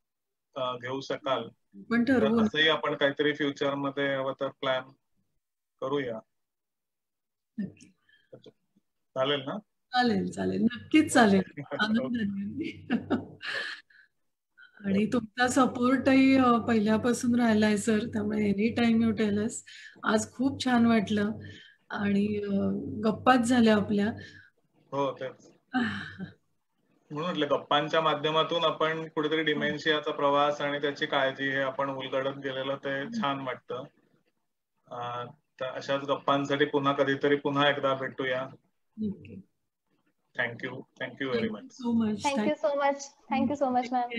घेऊ शकाल. तर असंही आपण काहीतरी फ्युचर मध्ये हवं तर प्लॅन करूया. चालेल ना? चालेल चालेल, नक्कीच चालेल. आनंद. आणि तुमचा सपोर्टही पहिल्यापासून राहिलाय सर, त्यामुळे any time you tell us. आज खूप छान वाटलं आणि गप्पाच झाल्या आपल्या. हो तेच म्हणून म्हटलं गप्पांच्या माध्यमातून आपण कुठेतरी डिमेन्शियाचा प्रवास आणि त्याची काळजी हे आपण उलगडत गेलेलं ते छान वाटतं. तर अशाच गप्पांसाठी पुन्हा कधीतरी पुन्हा एकदा भेटूया. Thank you very much. Thank you so much. Thank you so much ma'am.